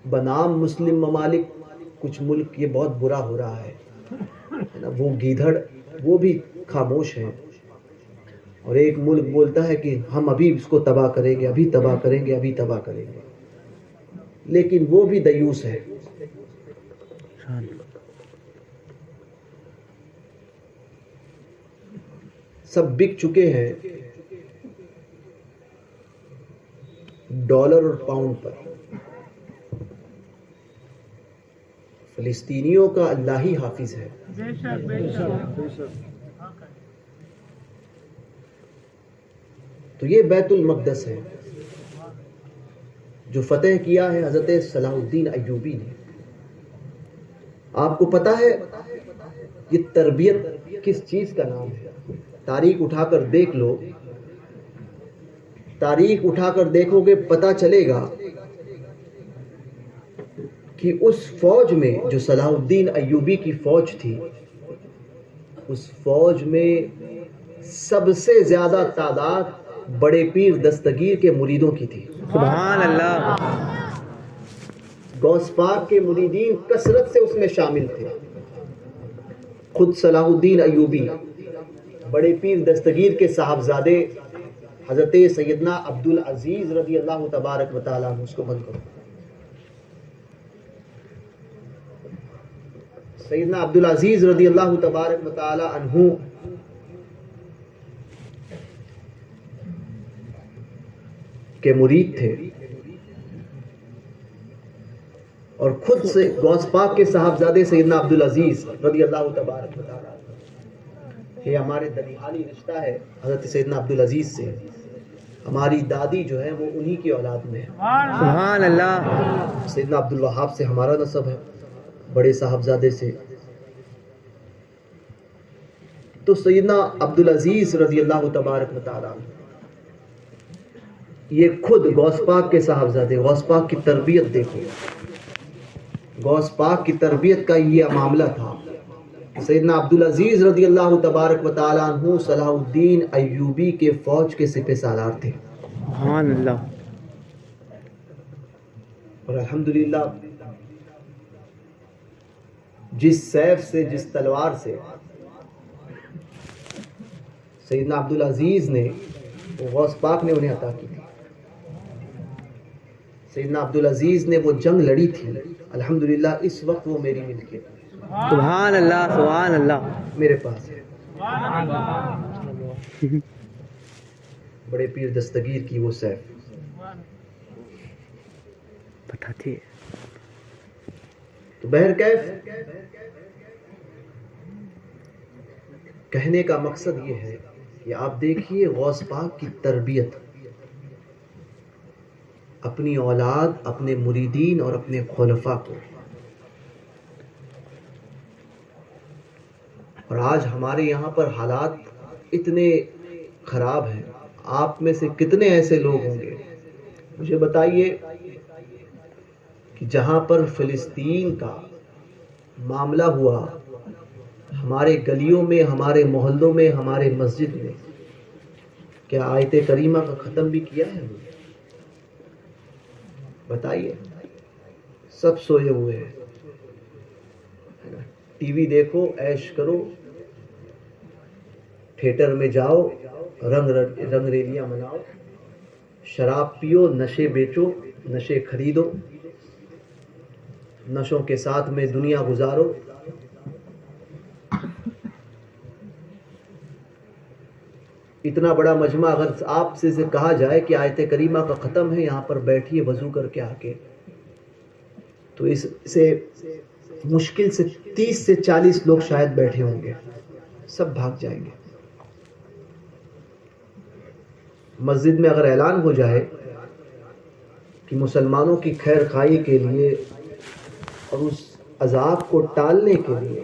بنام مسلم ممالک کچھ ملک یہ بہت برا ہو رہا ہے نا، وہ گیدھڑ وہ بھی خاموش ہیں، اور ایک ملک بولتا ہے کہ ہم ابھی اس کو تباہ کریں گے، ابھی تباہ کریں گے، ابھی تباہ کریں گے، لیکن وہ بھی دیوس ہے۔ سب بک چکے ہیں ڈالر اور پاؤنڈ پر۔ فلسطینیوں کا اللہ ہی حافظ ہے۔ تو یہ بیت المقدس ہے جو فتح کیا ہے حضرت صلاح الدین ایوبی نے۔ آپ کو پتا ہے یہ تربیت کس چیز کا نام ہے؟ تاریخ اٹھا کر دیکھ لو، تاریخ اٹھا کر دیکھو گے پتہ چلے گا کہ اس فوج میں جو صلاح الدین ایوبی کی فوج تھی، اس فوج میں سب سے زیادہ تعداد بڑے پیر دستگیر کے مریدوں کی تھی۔ سبحان اللہ۔ غوث پاک کے مریدین کثرت سے اس میں شامل تھے۔ خود صلاح الدین ایوبی، بڑے پیر دستگیر کے صاحبزادے حضرت سیدنا عبدالعزیز رضی اللہ تبارک و تعالیٰ عنہ، اس کو بند کرو، سیدنا عبدالعزیز رضی اللہ تبارک و تعالیٰ عنہ کے مرید تھے، اور خود سے غوث پاک کے صاحبزادے سیدنا عبدالعزیز رضی اللہ تبارک و تعالیٰ عنہ، یہ ہمارے دلیحالی رشتہ ہے حضرت سیدنا عبدالعزیز سے۔ ہماری دادی جو ہے وہ انہی کی اولاد میں ہے۔ سبحان اللہ۔ سیدنا عبدالوہاب سے ہمارا نسب ہے، بڑے صاحبزادے سے۔ تو سیدنا عبدالعزیز رضی اللہ تبارک و تعالیٰ عنہ، یہ خود غوث پاک کے صاحبزادے، غوث پاک کی تربیت دیکھو، غوث پاک کی تربیت کا یہ معاملہ تھا۔ سیدنا عبدالعزیز رضی اللہ تبارک و تعالیٰ عنہ صلاح الدین ایوبی کے فوج کے سپہ سالار تھے۔ سبحان اللہ۔ اور الحمدللہ جس سیف سے، جس تلوار سے سیدنا عبدالعزیز نے، وہ غوث پاک نے انہیں عطا کی تھی۔ سیدنا عبدالعزیز نے وہ جنگ لڑی تھی، الحمدللہ اس وقت وہ میری ملکیت ہے، سبحان اللہ۔ سبحان اللہ۔ میرے پاس ہے۔ بڑے پیر دستگیر کی وہ سیف بتاتے۔ تو بہرکیف کہنے کا مقصد یہ ہے کہ آپ دیکھیے غوث پاک کی تربیت، اپنی اولاد، اپنے مریدین اور اپنے خلفاء کو۔ اور آج ہمارے یہاں پر حالات اتنے خراب ہیں، آپ میں سے کتنے ایسے لوگ ہوں گے مجھے بتائیے کہ جہاں پر فلسطین کا معاملہ ہوا، ہمارے گلیوں میں، ہمارے محلوں میں، ہمارے مسجد میں، کیا آیت کریمہ کا ختم بھی کیا ہے؟ بتائیے، سب سوئے ہوئے ہیں، ٹی وی دیکھو، عیش کرو، تھیٹر میں جاؤ، رنگ ریلیاں مناؤ، شراب پیو، نشے بیچو، نشے خریدو، نشوں کے ساتھ میں دنیا گزارو۔ اتنا بڑا مجمع اگر آپ سے کہا جائے کہ آیت کریمہ کا ختم ہے، یہاں پر بیٹھیے وضو کر کے آ کے، تو اس سے مشکل سے 30 سے 40 لوگ شاید بیٹھے ہوں گے، سب بھاگ جائیں گے۔ مسجد میں اگر اعلان ہو جائے کہ مسلمانوں کی خیر خواہی کے لیے اور اس عذاب کو ٹالنے کے لیے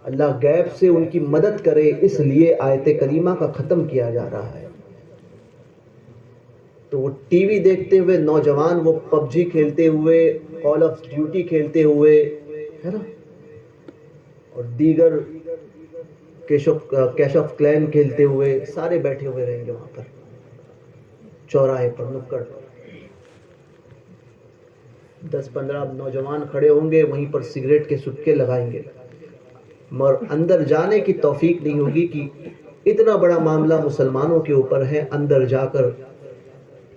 اللہ غیب سے ان کی مدد کرے، اس لیے آیت کریمہ کا ختم کیا جا رہا ہے، تو وہ ٹی وی دیکھتے ہوئے نوجوان، وہ پب جی کھیلتے ہوئے، کال آف ڈیوٹی کھیلتے ہوئے، ہے نا، اور دیگر کیش آف کلین کھیلتے ہوئے، سارے بیٹھے ہوئے رہیں گے وہاں پر چوراہے پر، نکڑ پر۔ 10-15 نوجوان کھڑے ہوں گے، وہیں پر سگریٹ کے سٹکے لگائیں گے، مگر اندر جانے کی توفیق نہیں ہوگی کہ اتنا بڑا معاملہ مسلمانوں کے اوپر ہے۔ اندر جا کر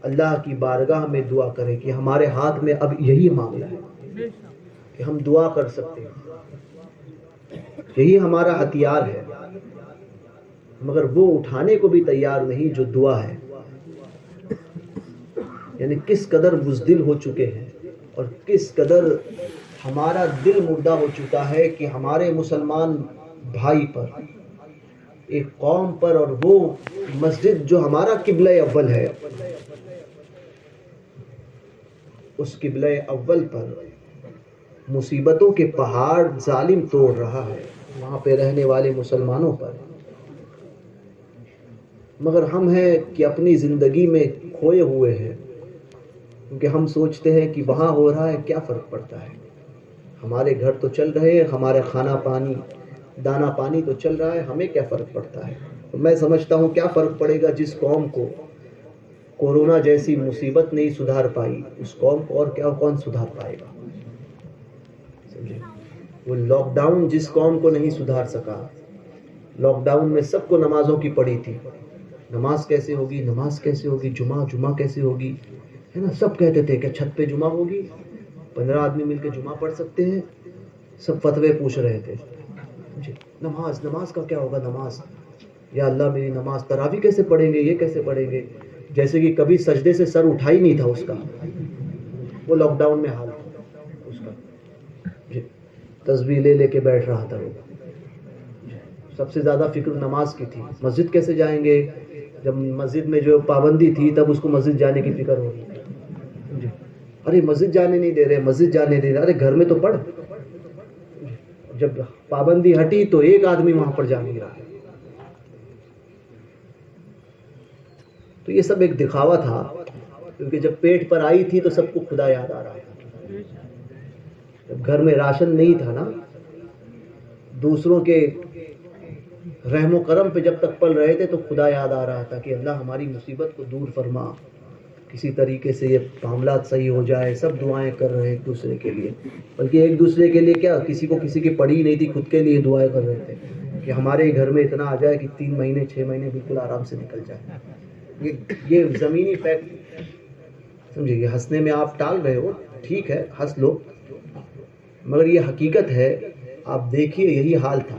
اللہ کی بارگاہ میں دعا کریں کہ ہمارے ہاتھ میں اب یہی معاملہ ہے کہ ہم دعا کر سکتے ہیں، یہی ہمارا ہتھیار ہے، مگر وہ اٹھانے کو بھی تیار نہیں جو دعا ہے۔ یعنی کس قدر بزدل ہو چکے ہیں اور کس قدر ہمارا دل مردہ ہو چکا ہے کہ ہمارے مسلمان بھائی پر، ایک قوم پر، اور وہ مسجد جو ہمارا قبلہ اول ہے، اس قبلہ اول پر مصیبتوں کے پہاڑ ظالم توڑ رہا ہے۔ وہاں پہ رہنے والے مسلمانوں پر، مگر ہم ہیں کہ اپنی زندگی میں کھوئے ہوئے ہیں، کیونکہ ہم سوچتے ہیں کہ وہاں ہو رہا ہے کیا فرق پڑتا ہے، ہمارے گھر تو چل رہے ہیں، ہمارے کھانا پانی دانا پانی تو چل رہا ہے، ہمیں کیا فرق پڑتا ہے۔ تو میں سمجھتا ہوں کیا فرق پڑے گا جس قوم کو کورونا جیسی مصیبت نہیں سدھار پائی، اس قوم کو اور کیا کون سدھار پائے گا، سمجھے؟ وہ لاک ڈاؤن جس قوم کو نہیں سدھار سکا، لاک ڈاؤن میں سب کو نمازوں کی پڑی تھی، نماز کیسے ہوگی، نماز کیسے ہوگی، جمعہ کیسے ہوگی، ہے نا، سب کہتے تھے کہ چھت پہ جمعہ ہوگی، 15 آدمی مل کے جمعہ پڑھ سکتے ہیں، سب فتوے پوچھ رہے تھے، نماز کا کیا ہوگا، نماز یا اللہ میری نماز، تراویح کیسے پڑھیں گے، یہ کیسے پڑھیں گے، جیسے کہ کبھی سجدے سے سر اٹھا ہی نہیں تھا اس کا، وہ لاک ڈاؤن میں حال تھا اس کا، تسبیح لے لے کے بیٹھ رہا تھا وہ، سب سے زیادہ فکر نماز کی تھی، مسجد کیسے جائیں گے، جب مسجد میں جو پابندی تھی تب اس کو مسجد جانے کی فکر ہو رہی تھی، ارے مسجد جانے نہیں دے رہے، مسجد جانے دے رہے، ارے گھر میں تو پڑھ، جب پابندی ہٹی تو ایک آدمی وہاں پر جا نہیں رہا ہے۔ تو یہ سب ایک دکھاوا تھا، کیونکہ جب پیٹ پر آئی تھی تو سب کو خدا یاد آ رہا ہے، جب گھر میں راشن نہیں تھا نا، دوسروں کے رحم و کرم پہ جب تک پل رہے تھے تو خدا یاد آ رہا تھا کہ اللہ ہماری مصیبت کو دور فرما، کسی طریقے سے یہ معاملات صحیح ہو جائے، سب دعائیں کر رہے ہیں ایک دوسرے کے لیے، بلکہ ایک دوسرے کے لیے کیا، کسی کو کسی کی پڑی ہی نہیں تھی، خود کے لیے دعائیں کر رہے تھے کہ ہمارے گھر میں اتنا آ جائے کہ 3 مہینے 6 مہینے بالکل آرام سے نکل جائے۔ یہ زمینی فیکٹ سمجھے، یہ ہنسنے میں آپ ٹال رہے ہو، ٹھیک ہے ہنس لو، مگر یہ حقیقت ہے، آپ دیکھیے یہی حال تھا،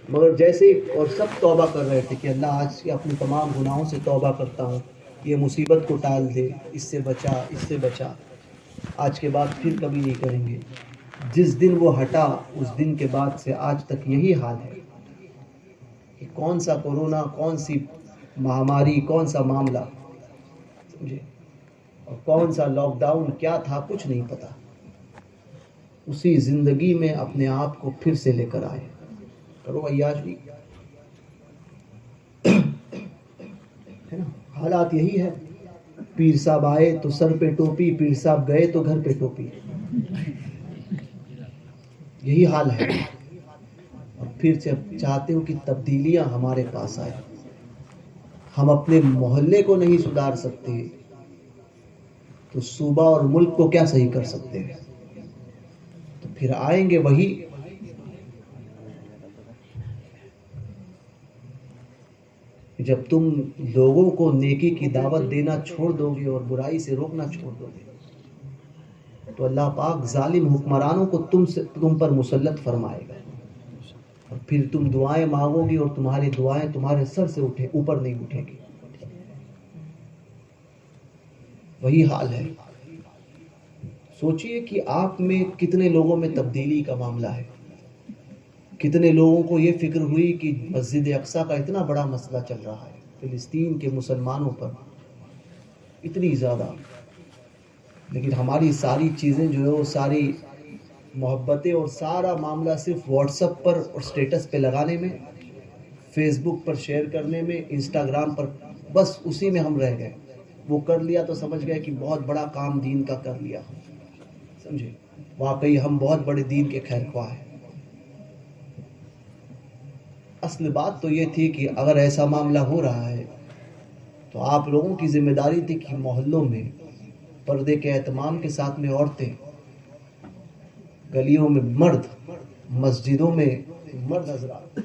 مگر جیسے اور سب توبہ کر رہے تھے کہ اللہ آج سے اپنے تمام گناہوں سے توبہ کرتا ہوں، یہ مصیبت کو ٹال دے، اس سے بچا، اس سے بچا، آج کے بعد پھر کبھی نہیں کریں گے۔ جس دن وہ ہٹا اس دن کے بعد سے آج تک یہی حال ہے کہ کون سا کورونا، کون سی مہاماری، کون سا معاملہ، سمجھے، اور کون سا لاک ڈاؤن کیا تھا، کچھ نہیں پتا، اسی زندگی میں اپنے آپ کو پھر سے لے کر آئے، کرو عیاش بھی، ہے نا، حالات یہی ہے، پیر صاحب آئے تو سر پہ ٹوپی، پیر صاحب گئے تو گھر پہ ٹوپی، یہی حال ہے، اور پھر چاہتے ہو کہ تبدیلیاں ہمارے پاس آئے، ہم اپنے محلے کو نہیں سدھار سکتے تو صوبہ اور ملک کو کیا صحیح کر سکتے ہیں، تو پھر آئیں گے وہی، جب تم لوگوں کو نیکی کی دعوت دینا چھوڑ دو گے اور برائی سے روکنا چھوڑ دو گے تو اللہ پاک ظالم حکمرانوں کو تم پر مسلط فرمائے گا، اور پھر تم دعائیں مانگو گی اور تمہاری دعائیں تمہارے سر سے اوپر نہیں اٹھے گی، وہی حال ہے۔ سوچئے کہ آپ میں کتنے لوگوں میں تبدیلی کا معاملہ ہے، کتنے لوگوں کو یہ فکر ہوئی کہ مسجد اقصیٰ کا اتنا بڑا مسئلہ چل رہا ہے، فلسطین کے مسلمانوں پر اتنی زیادہ، لیکن ہماری ساری چیزیں جو ہے وہ ساری محبتیں اور سارا معاملہ صرف واٹس ایپ پر اور سٹیٹس پہ لگانے میں، فیس بک پر شیئر کرنے میں، انسٹاگرام پر، بس اسی میں ہم رہ گئے، وہ کر لیا تو سمجھ گئے کہ بہت بڑا کام دین کا کر لیا، سمجھے، واقعی ہم بہت بڑے دین کے خیر خواہ ہیں۔ اصل بات تو یہ تھی کہ اگر ایسا معاملہ ہو رہا ہے تو آپ لوگوں کی ذمہ داری تھی کہ محلوں میں پردے کے اہتمام کے ساتھ میں عورتیں، گلیوں میں مرد، مسجدوں میں مرد حضرات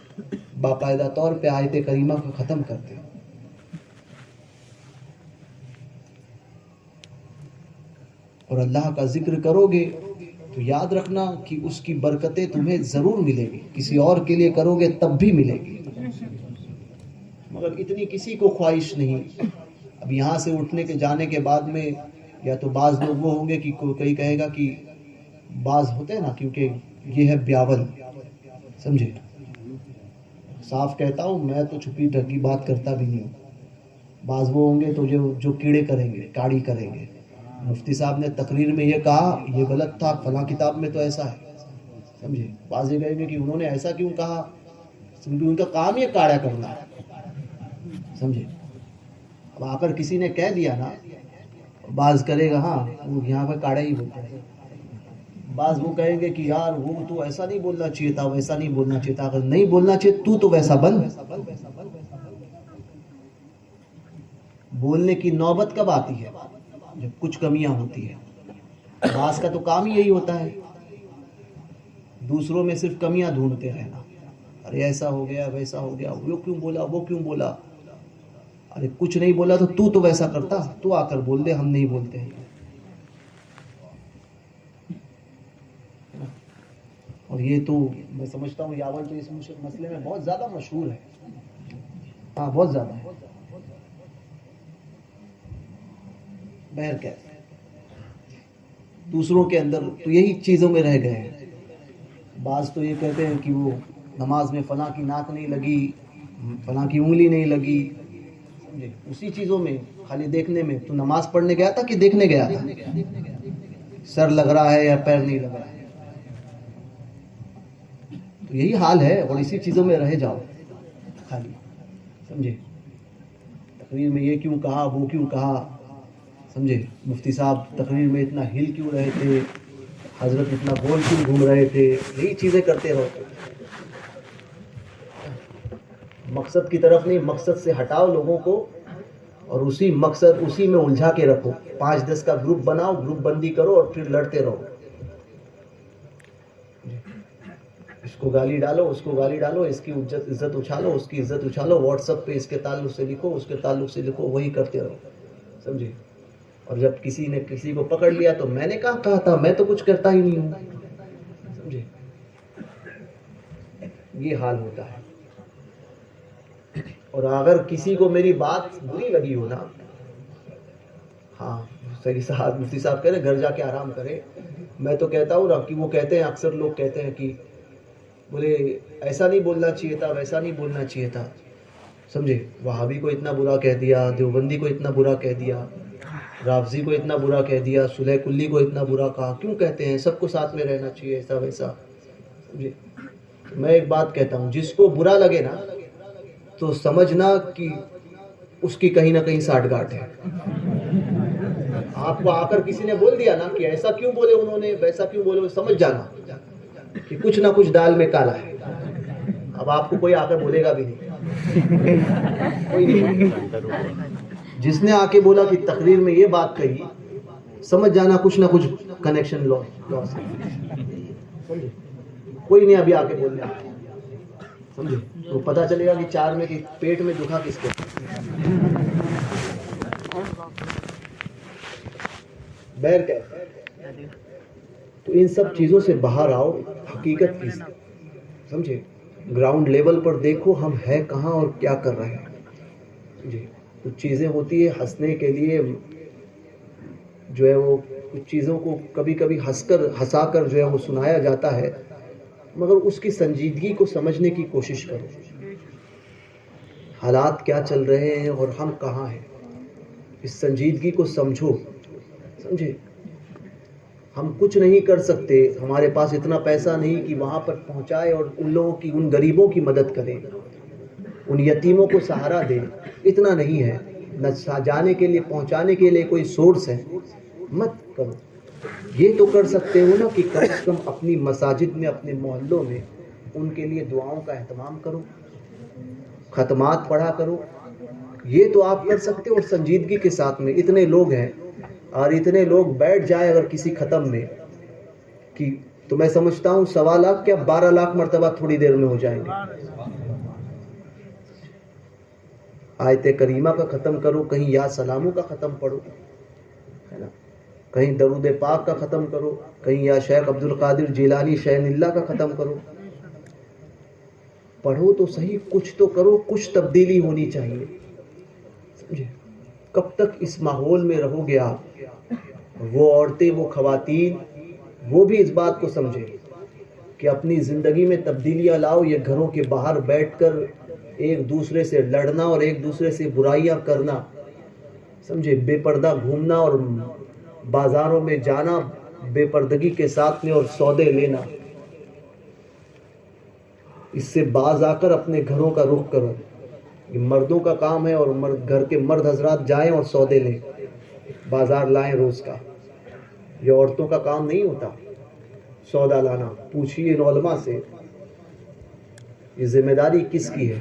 باقاعدہ طور پہ آیت کریمہ کو ختم کرتے، اور اللہ کا ذکر کرو گے تو یاد رکھنا کہ اس کی برکتیں تمہیں ضرور ملے گی، کسی اور کے لیے کرو گے تب بھی ملے گی، مگر اتنی کسی کو خواہش نہیں۔ اب یہاں سے اٹھنے کے جانے کے بعد میں یا تو بعض لوگ وہ ہوں گے کہ کوئی کہے گا کہ بعض ہوتے ہیں نا، کیونکہ یہ ہے بیاول، سمجھے، صاف کہتا ہوں، میں تو چھپی ڈھکی بات کرتا بھی نہیں ہوں، بعض وہ ہوں گے تو جو کیڑے کریں گے، کاڑی کریں گے، مفتی صاحب نے تقریر میں یہ کہا، یہ غلط تھا، فلاں کتاب میں تو ایسا ہے، سمجھے. بعض کہیں گے کہ انہوں نے ایسا کیوں کہا, کیونکہ ان کا کام یہ کاڑا کرنا ہے, سمجھے. اب آ کر کسی نے کہہ دیا نا, بعض کرے گا ہاں وہ یہاں پہ کاڑا ہی بولتا ہے, بعض وہ کہیں گے کہ یار وہ تو ایسا نہیں بولنا چاہیے تھا, ویسا نہیں بولنا چاہیے تھا. اگر نہیں بولنا چاہیے تو ویسا بن. بولنے کی نوبت کب آتی ہے؟ جب کچھ کمیاں ہوتی ہیں. بعض کا تو کام ہی یہی ہوتا ہے, دوسروں میں صرف کمیاں ڈھونڈتے رہنا. ارے ایسا ہو گیا, ویسا ہو گیا, وہ کیوں بولا, وہ کیوں بولا. ارے کچھ نہیں بولا تو ویسا کرتا, تو آ کر بول دے ہم نہیں بولتے ہیں. اور یہ تو میں سمجھتا ہوں یاور تو اس مسئلے میں بہت زیادہ مشہور ہے. ہاں بہت زیادہ ہے. بہرکیف دوسروں کے اندر تو یہی چیزوں میں رہ گئے ہیں. بعض تو یہ کہتے ہیں کہ وہ نماز میں فلاں کی ناک نہیں لگی, فلاں کی انگلی نہیں لگی. اسی چیزوں میں خالی دیکھنے میں. تو نماز پڑھنے گیا تھا کہ دیکھنے گیا تھا؟ سر لگ رہا ہے یا پیر نہیں لگ رہا ہے. تو یہی حال ہے, اور اسی چیزوں میں رہ جاؤ خالی, سمجھے. تقریر میں یہ کیوں کہا, وہ کیوں کہا, سمجھے. مفتی صاحب تقریر میں اتنا ہل کیوں رہے تھے, حضرت اتنا گول کیوں گھوم رہے تھے. یہی چیزیں کرتے رہو. مقصد کی طرف نہیں, مقصد سے ہٹاؤ لوگوں کو, اور اسی مقصد اسی میں الجھا کے رکھو. 5-10 کا گروپ بناؤ, گروپ بندی کرو, اور پھر لڑتے رہو. اس کو گالی ڈالو, اس کو گالی ڈالو, اس کی عزت اچھالو, اس کی عزت اچھالو. واٹس ایپ پہ اس کے تعلق سے لکھو, اس کے تعلق سے لکھو, وہی کرتے رہو, سمجھے. اور جب کسی نے کسی کو پکڑ لیا تو میں نے کہا تھا, میں تو کچھ کرتا ہی نہیں ہوں, سمجھے. یہ حال ہوتا ہے. اور اگر کسی کو میری بات بری لگی ہو نا, ہاں صحیح صاحب مفتی صاحب کہہ رہے گھر جا کے آرام کرے. میں تو کہتا ہوں نا کہ وہ کہتے ہیں, اکثر لوگ کہتے ہیں کہ بولے ایسا نہیں بولنا چاہیے تھا, ویسا نہیں بولنا چاہیے تھا, سمجھے. وہابی کو اتنا برا کہہ دیا, دیوبندی کو اتنا برا کہہ دیا, رافضی کو اتنا برا کہہ دیا, صلح کلی کو اتنا برا کہا. کیوں کہتے ہیں سب کو ساتھ میں رہنا چاہیے, ایسا ویسا, سمجھے. میں ایک بات کہتا ہوں, جس کو برا لگے نا تو سمجھنا کہ اس کی کہیں نہ کہیں ساٹھ گاٹھ ہے. آپ کو آ کر کسی نے بول دیا نا کہ ایسا کیوں بولے انہوں نے, ویسا کیوں بولے, سمجھ جانا کہ کچھ نہ کچھ دال میں کالا ہے. اب آپ کو کوئی آ کر بولے گا بھی نہیں, کوئی نہیں. جس نے آ کے بولا کہ تقریر میں یہ بات کہی, سمجھ جانا کچھ نہ کچھ کنیکشن لاس ہے. کوئی نہیں ابھی آ کے بولنے, سمجھے. تو پتہ چلے گا کہ چار میں کہ پیٹ میں دکھا کس کو. تو ان سب چیزوں سے باہر آؤ, حقیقت کی, سمجھے. گراؤنڈ لیول پر دیکھو ہم ہے کہاں اور کیا کر رہے ہیں. جی کچھ چیزیں ہوتی ہے ہنسنے کے لیے, جو ہے وہ کچھ چیزوں کو کبھی کبھی ہنسا کر جو ہے وہ سنایا جاتا ہے, مگر اس کی سنجیدگی کو سمجھنے کی کوشش کرو. حالات کیا چل رہے ہیں اور ہم کہاں ہیں, اس سنجیدگی کو سمجھو, سمجھے. ہم کچھ نہیں کر سکتے, ہمارے پاس اتنا پیسہ نہیں کہ وہاں پر پہنچائے اور ان لوگوں کی, ان غریبوں کی مدد کریں, ان یتیموں کو سہارا دیں. اتنا نہیں ہے, نہ جانے کے لیے پہنچانے کے لیے کوئی سورس ہے, مت کرو. یہ تو کر سکتے ہو نا کہ کم از کم اپنی مساجد میں, اپنے محلوں میں ان کے لیے دعاؤں کا اہتمام کرو, ختمات پڑھا کرو. یہ تو آپ کر سکتے ہو. اور سنجیدگی کے ساتھ میں اتنے لوگ ہیں, اور اتنے لوگ بیٹھ جائے اگر کسی ختم میں کہ, تو میں سمجھتا ہوں 1.25 لاکھ کیا 12 لاکھ مرتبہ تھوڑی دیر میں ہو جائیں گے. آیت کریمہ کا ختم کرو, کہیں یا سلاموں کا ختم پڑھو, ہے نا, کہیں درود پاک کا ختم کرو, کہیں یا شیخ عبد القادر جیلانی شین اللہ کا ختم کرو. پڑھو تو صحیح, کچھ تو کرو, کچھ تبدیلی ہونی چاہیے, سمجھے. کب تک اس ماحول میں رہو گے آپ. وہ عورتیں, وہ خواتین, وہ بھی اس بات کو سمجھے کہ اپنی زندگی میں تبدیلیاں لاؤ. یہ گھروں کے باہر بیٹھ کر ایک دوسرے سے لڑنا اور ایک دوسرے سے برائیاں کرنا, سمجھے, بے پردہ گھومنا اور بازاروں میں جانا بے پردگی کے ساتھ میں اور سودے لینا, اس سے باز آ کر اپنے گھروں کا رخ کرو. یہ مردوں کا کام ہے اور گھر کے مرد حضرات جائیں اور سودے لیں, بازار لائیں روز کا. یہ عورتوں کا کام نہیں ہوتا سودا لانا. پوچھیے ان علماء سے یہ ذمہ داری کس کی ہے.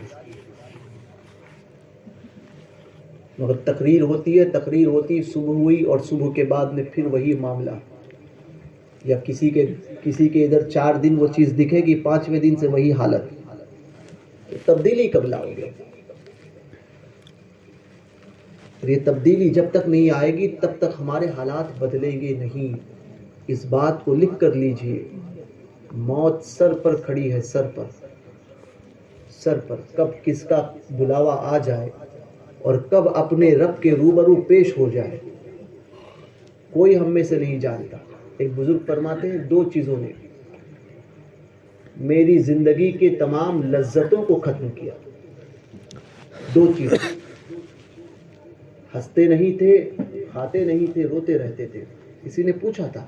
مگر تقریر ہوتی ہے صبح ہوئی اور صبح کے بعد میں پھر وہی معاملہ, یا کسی کے ادھر 4 دن وہ چیز دکھے گی, 5ویں دن سے وہی حالت. تبدیلی کب لاؤ گے؟ یہ تبدیلی جب تک نہیں آئے گی تب تک ہمارے حالات بدلیں گے نہیں. اس بات کو لکھ کر لیجئے, موت سر پر کھڑی ہے, سر پر. کب کس کا بلاوا آ جائے اور کب اپنے رب کے روبرو پیش ہو جائے کوئی ہم میں سے نہیں جانتا. ایک بزرگ فرماتے ہیں 2 چیزوں نے میری زندگی کے تمام لذتوں کو ختم کیا. 2 چیزیں. ہنستے نہیں تھے, کھاتے نہیں تھے, روتے رہتے تھے. کسی نے پوچھا تھا,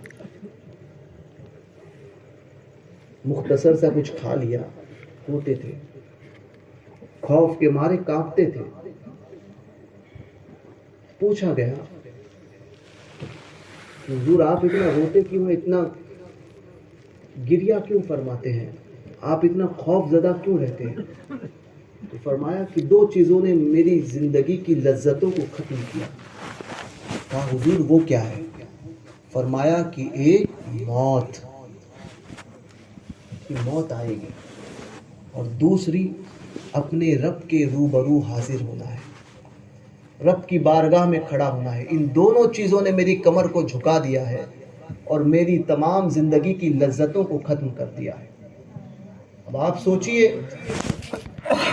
مختصر سا کچھ کھا لیا, روتے تھے, خوف کے مارے کانپتے تھے. پوچھا گیا حضور آپ اتنا روتے کیوں ہیں, اتنا گریا کیوں فرماتے ہیں, آپ اتنا خوف زدہ کیوں رہتے ہیں؟ تو فرمایا کہ 2 چیزوں نے میری زندگی کی لذتوں کو ختم کیا. کہا حضور وہ کیا ہے؟ فرمایا کہ ایک موت آئے گی, اور دوسری اپنے رب کے روبرو حاضر ہونا ہے, رب کی بارگاہ میں کھڑا ہونا ہے. ان دونوں چیزوں نے میری کمر کو جھکا دیا ہے اور میری تمام زندگی کی لذتوں کو ختم کر دیا ہے. اب آپ سوچئے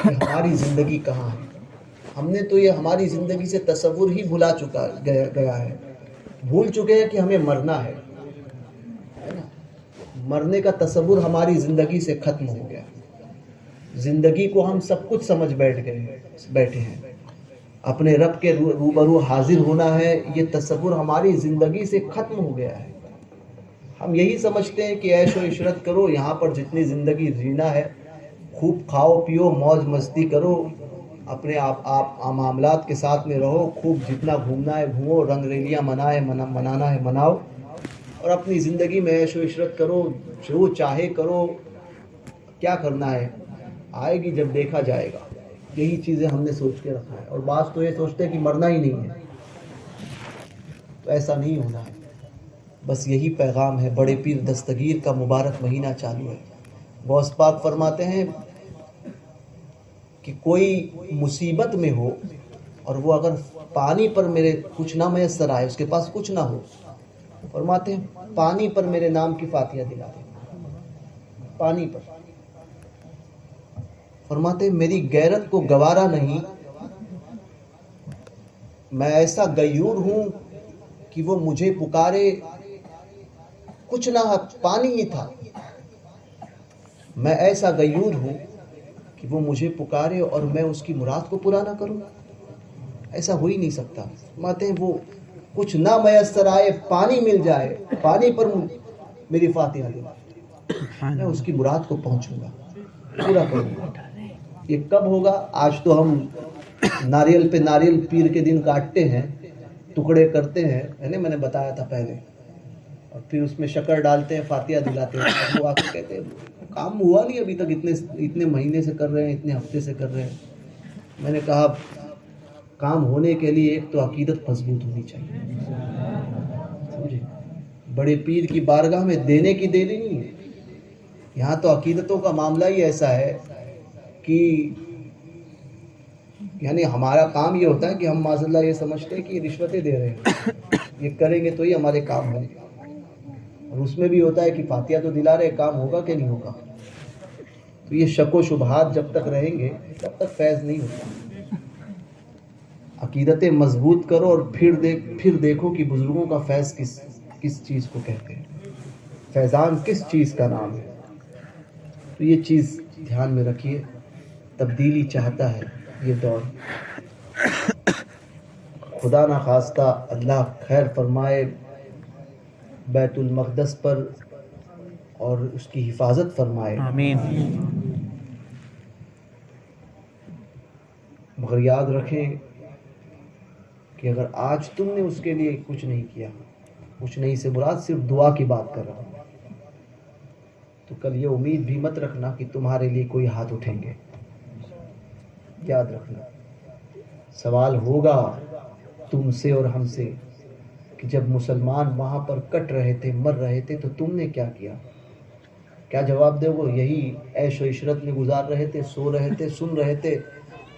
کہ ہماری زندگی کہاں ہے. ہم نے تو یہ ہماری زندگی سے تصور ہی بھلا گیا ہے. بھول چکے ہیں کہ ہمیں مرنا ہے نا. مرنے کا تصور ہماری زندگی سے ختم ہو گیا. زندگی کو ہم سب کچھ سمجھ بیٹھے ہیں. اپنے رب کے روبرو حاضر ہونا ہے, یہ تصور ہماری زندگی سے ختم ہو گیا ہے. ہم یہی سمجھتے ہیں کہ عیش و عشرت کرو, یہاں پر جتنی زندگی جینا ہے خوب کھاؤ پیو موج مستی کرو, اپنے آپ معاملات کے ساتھ میں رہو, خوب جتنا گھومنا ہے گھومو, رنگ ریلیاں منانا ہے مناؤ, اور اپنی زندگی میں عیش و عشرت کرو, جو چاہے کرو. کیا کرنا ہے آئے گی جب دیکھا جائے گا. یہی چیزیں ہم نے سوچ کے رکھا ہے. اور بعض تو یہ سوچتے ہیں کہ مرنا ہی نہیں ہے. تو ایسا نہیں ہونا ہے. بس یہی پیغام ہے. بڑے پیر دستگیر کا مبارک مہینہ چالو ہے. غوث پاک فرماتے ہیں کہ کوئی مصیبت میں ہو اور وہ اگر پانی پر میرے کچھ نہ میسر آئے, اس کے پاس کچھ نہ ہو, فرماتے ہیں پانی پر میرے نام کی فاتحہ دلا دے. پانی پر فرماتے ہیں میری غیرت کو گوارا نہیں, میں ایسا غیور ہوں کہ وہ مجھے پکارے, کچھ نہ پانی ہی تھا. میں ایسا غیور ہوں کہ وہ مجھے پکارے اور میں اس کی مراد کو پورا نہ کروں. ایسا ہو ہی نہیں سکتا. فرماتے ہیں وہ کچھ نہ میسر آئے, پانی مل جائے, پانی پر میری فاتحہ دے, میں اس کی مراد کو پہنچوں گا, پورا کروں گا. یہ کب ہوگا؟ آج تو ہم ناریل پہ ناریل پیر کے دن کاٹتے ہیں, ٹکڑے کرتے ہیں, میں نے بتایا تھا پہلے, اور پھر اس میں شکر ڈالتے ہیں, فاتحہ دلاتے ہیں. وہ آ کے کہتے ہیں کام ہوا نہیں ابھی تک, اتنے مہینے سے کر رہے ہیں, اتنے ہفتے سے کر رہے ہیں. میں نے کہا کام ہونے کے لیے ایک تو عقیدت مضبوط ہونی چاہیے. سمجھے, بڑے پیر کی بارگاہ میں دینے کی دینی نہیں ہے. یہاں تو عقیدتوں کا معاملہ ہی ایسا ہے کہ یعنی ہمارا کام یہ ہوتا ہے کہ ہم معاذ اللہ یہ سمجھتے ہیں کہ یہ رشوتیں دے رہے ہیں, یہ کریں گے تو ہی ہمارے کام ہوں گے. اور اس میں بھی ہوتا ہے کہ فاتحہ تو دلا رہے, کام ہوگا کہ نہیں ہوگا. تو یہ شک و شبہات جب تک رہیں گے تب تک فیض نہیں ہوتا. عقیدتیں مضبوط کرو اور پھر دیکھو کہ بزرگوں کا فیض کس چیز کو کہتے ہیں, فیضان کس چیز کا نام ہے. تو یہ چیز دھیان میں رکھیے. تبدیلی چاہتا ہے یہ دور. خدا نہ خواستہ اللہ خیر فرمائے بیت المقدس پر اور اس کی حفاظت فرمائے. آمین. مگر یاد رکھیں کہ اگر آج تم نے اس کے لیے کچھ نہیں کیا، کچھ نہیں سے مراد صرف دعا کی بات کر رہا ہوں، تو کل یہ امید بھی مت رکھنا کہ تمہارے لیے کوئی ہاتھ اٹھیں گے. یاد رکھنا سوال ہوگا تم سے اور ہم سے کہ جب مسلمان وہاں پر کٹ رہے تھے، مر رہے تھے، تو تم نے کیا کیا؟ کیا جواب دے گو؟ یہی عیش و عشرت میں گزار رہے تھے، سو رہے تھے، سن رہے تھے،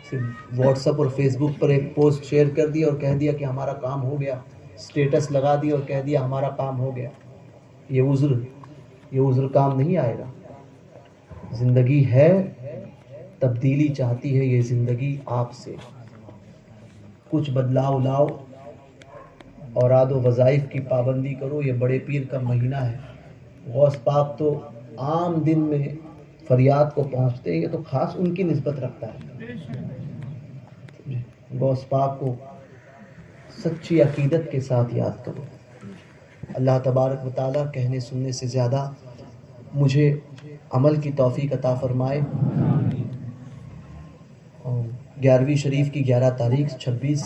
صرف واٹس ایپ اور فیس بک پر ایک پوسٹ شیئر کر دیا اور کہہ دیا کہ ہمارا کام ہو گیا، اسٹیٹس لگا دیا اور کہہ دیا ہمارا کام ہو گیا. یہ عذر کام نہیں آئے گا. زندگی ہے، تبدیلی چاہتی ہے یہ زندگی آپ سے. کچھ بدلاؤ لاؤ، اوراد و وظائف کی پابندی کرو. یہ بڑے پیر کا مہینہ ہے. غوث پاک تو عام دن میں فریاد کو پہنچتے ہیں، یہ تو خاص ان کی نسبت رکھتا ہے. غوث پاک کو سچی عقیدت کے ساتھ یاد کرو. اللہ تبارک و تعالیٰ کہنے سننے سے زیادہ مجھے عمل کی توفیق عطا فرمائے. 11ویں شریف کی 11 تاریخ 26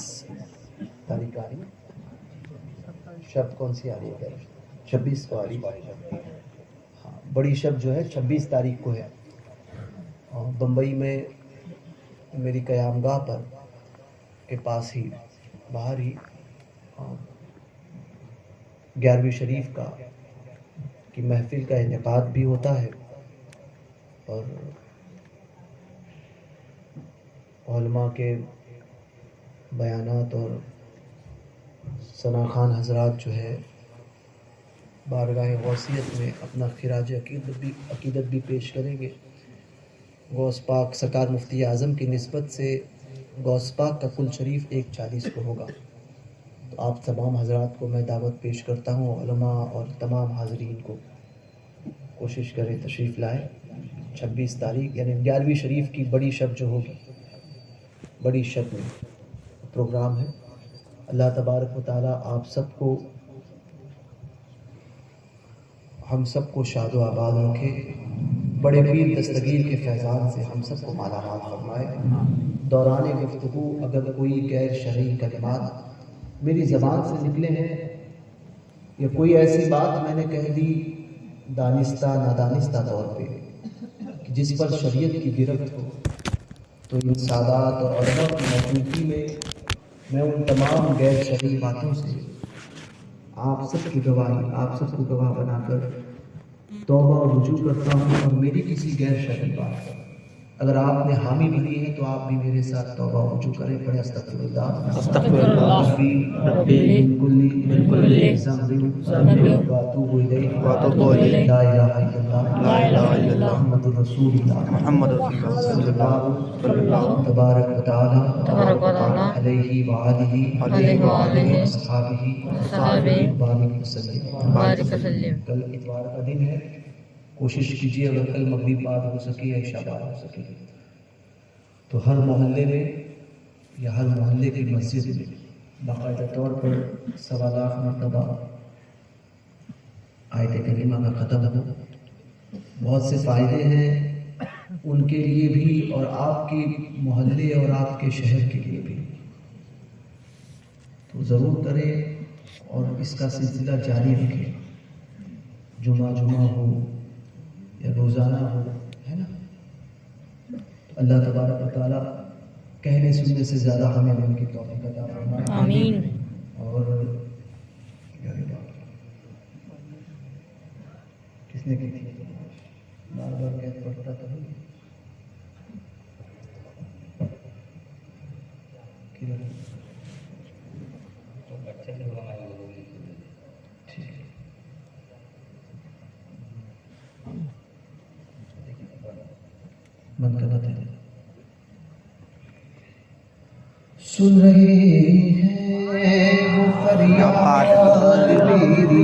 تاریخ آ رہی ہے. شب کون سی آ رہی ہے؟ 26 کو آ رہی ہے. ہاں، بڑی شب جو ہے 26 تاریخ کو ہے. اور بمبئی میں میری قیام گاہ پر کے پاس ہی باہر ہی 11ویں شریف کی محفل کا انعقاد بھی ہوتا ہے، اور علماء کے بیانات اور ثنا خان حضرات جو ہے بارگاہ غوثیت میں اپنا خراج عقیدت بھی پیش کریں گے. غوث پاک سرکار مفتی اعظم کی نسبت سے غوث پاک کا کل شریف 1:40 کو ہوگا. تو آپ تمام حضرات کو میں دعوت پیش کرتا ہوں، علماء اور تمام حاضرین کو کوشش کریں تشریف لائیں. 26 تاریخ یعنی 11ویں شریف کی بڑی شب جو ہوگی، بڑی شب میں پروگرام ہے. اللہ تبارک و تعالیٰ آپ سب کو، ہم سب کو شاد و آباد رکھے. بڑے پیر دستگیر کے فیضان سے ہم سب کو مالا مال فرمائے. دوران گفتگو اگر کوئی غیر شرعی کلمات میری زبان سے نکلے ہیں یا کوئی ایسی بات میں نے کہہ دی دانستہ نادانستہ طور پہ جس پر شریعت کی گرفت ہو، تو ان سادات اور علماء کی موجودگی میں ان تمام غیر شرعی باتوں سے آپ سب کی گواہی، آپ سب کو گواہ بنا کر توبہ اور رجوع کرتا ہوں. اور میری کسی غیر شرعی بات اگر آپ نے حامی بھی دی ہے تو آپ بھی میرے ساتھ توبہ و رجوع کریں. پڑھیں استغفر اللہ ربی من کل ذنب واتوب الیہ لا الہ الا اللہ محمد رسول اللہ صلی اللہ تبارک و تعالی علیہ وآلہ وصحبہ بارک وسلم. کل اتوار کا دن ہے، کوشش کیجیے اگر کل مغرب بعد ہو سکے یا عشاء بعد ہو سکے تو ہر محلے میں یا ہر محلے کی مسجد میں باقاعدہ طور پر 1.25 لاکھ مرتبہ آیت کریمہ کا ختم ہو. بہت سے فائدے ہیں ان کے لیے بھی اور آپ کے محلے اور آپ کے شہر کے لیے بھی. تو ضرور کریں اور اس کا سلسلہ جاری رکھیں. جمعہ ہو یا روزانہ ہو، ہے نا. اللہ تبارک و تعالیٰ کہنے سننے سے زیادہ ہمیں ان کی توفیق عطا فرمائے. آمین. اور کس نے کی تھی؟ بار بار قید پڑھتا تھا. من کا بات ہے. سن رہے ہیں وہ فریاد میری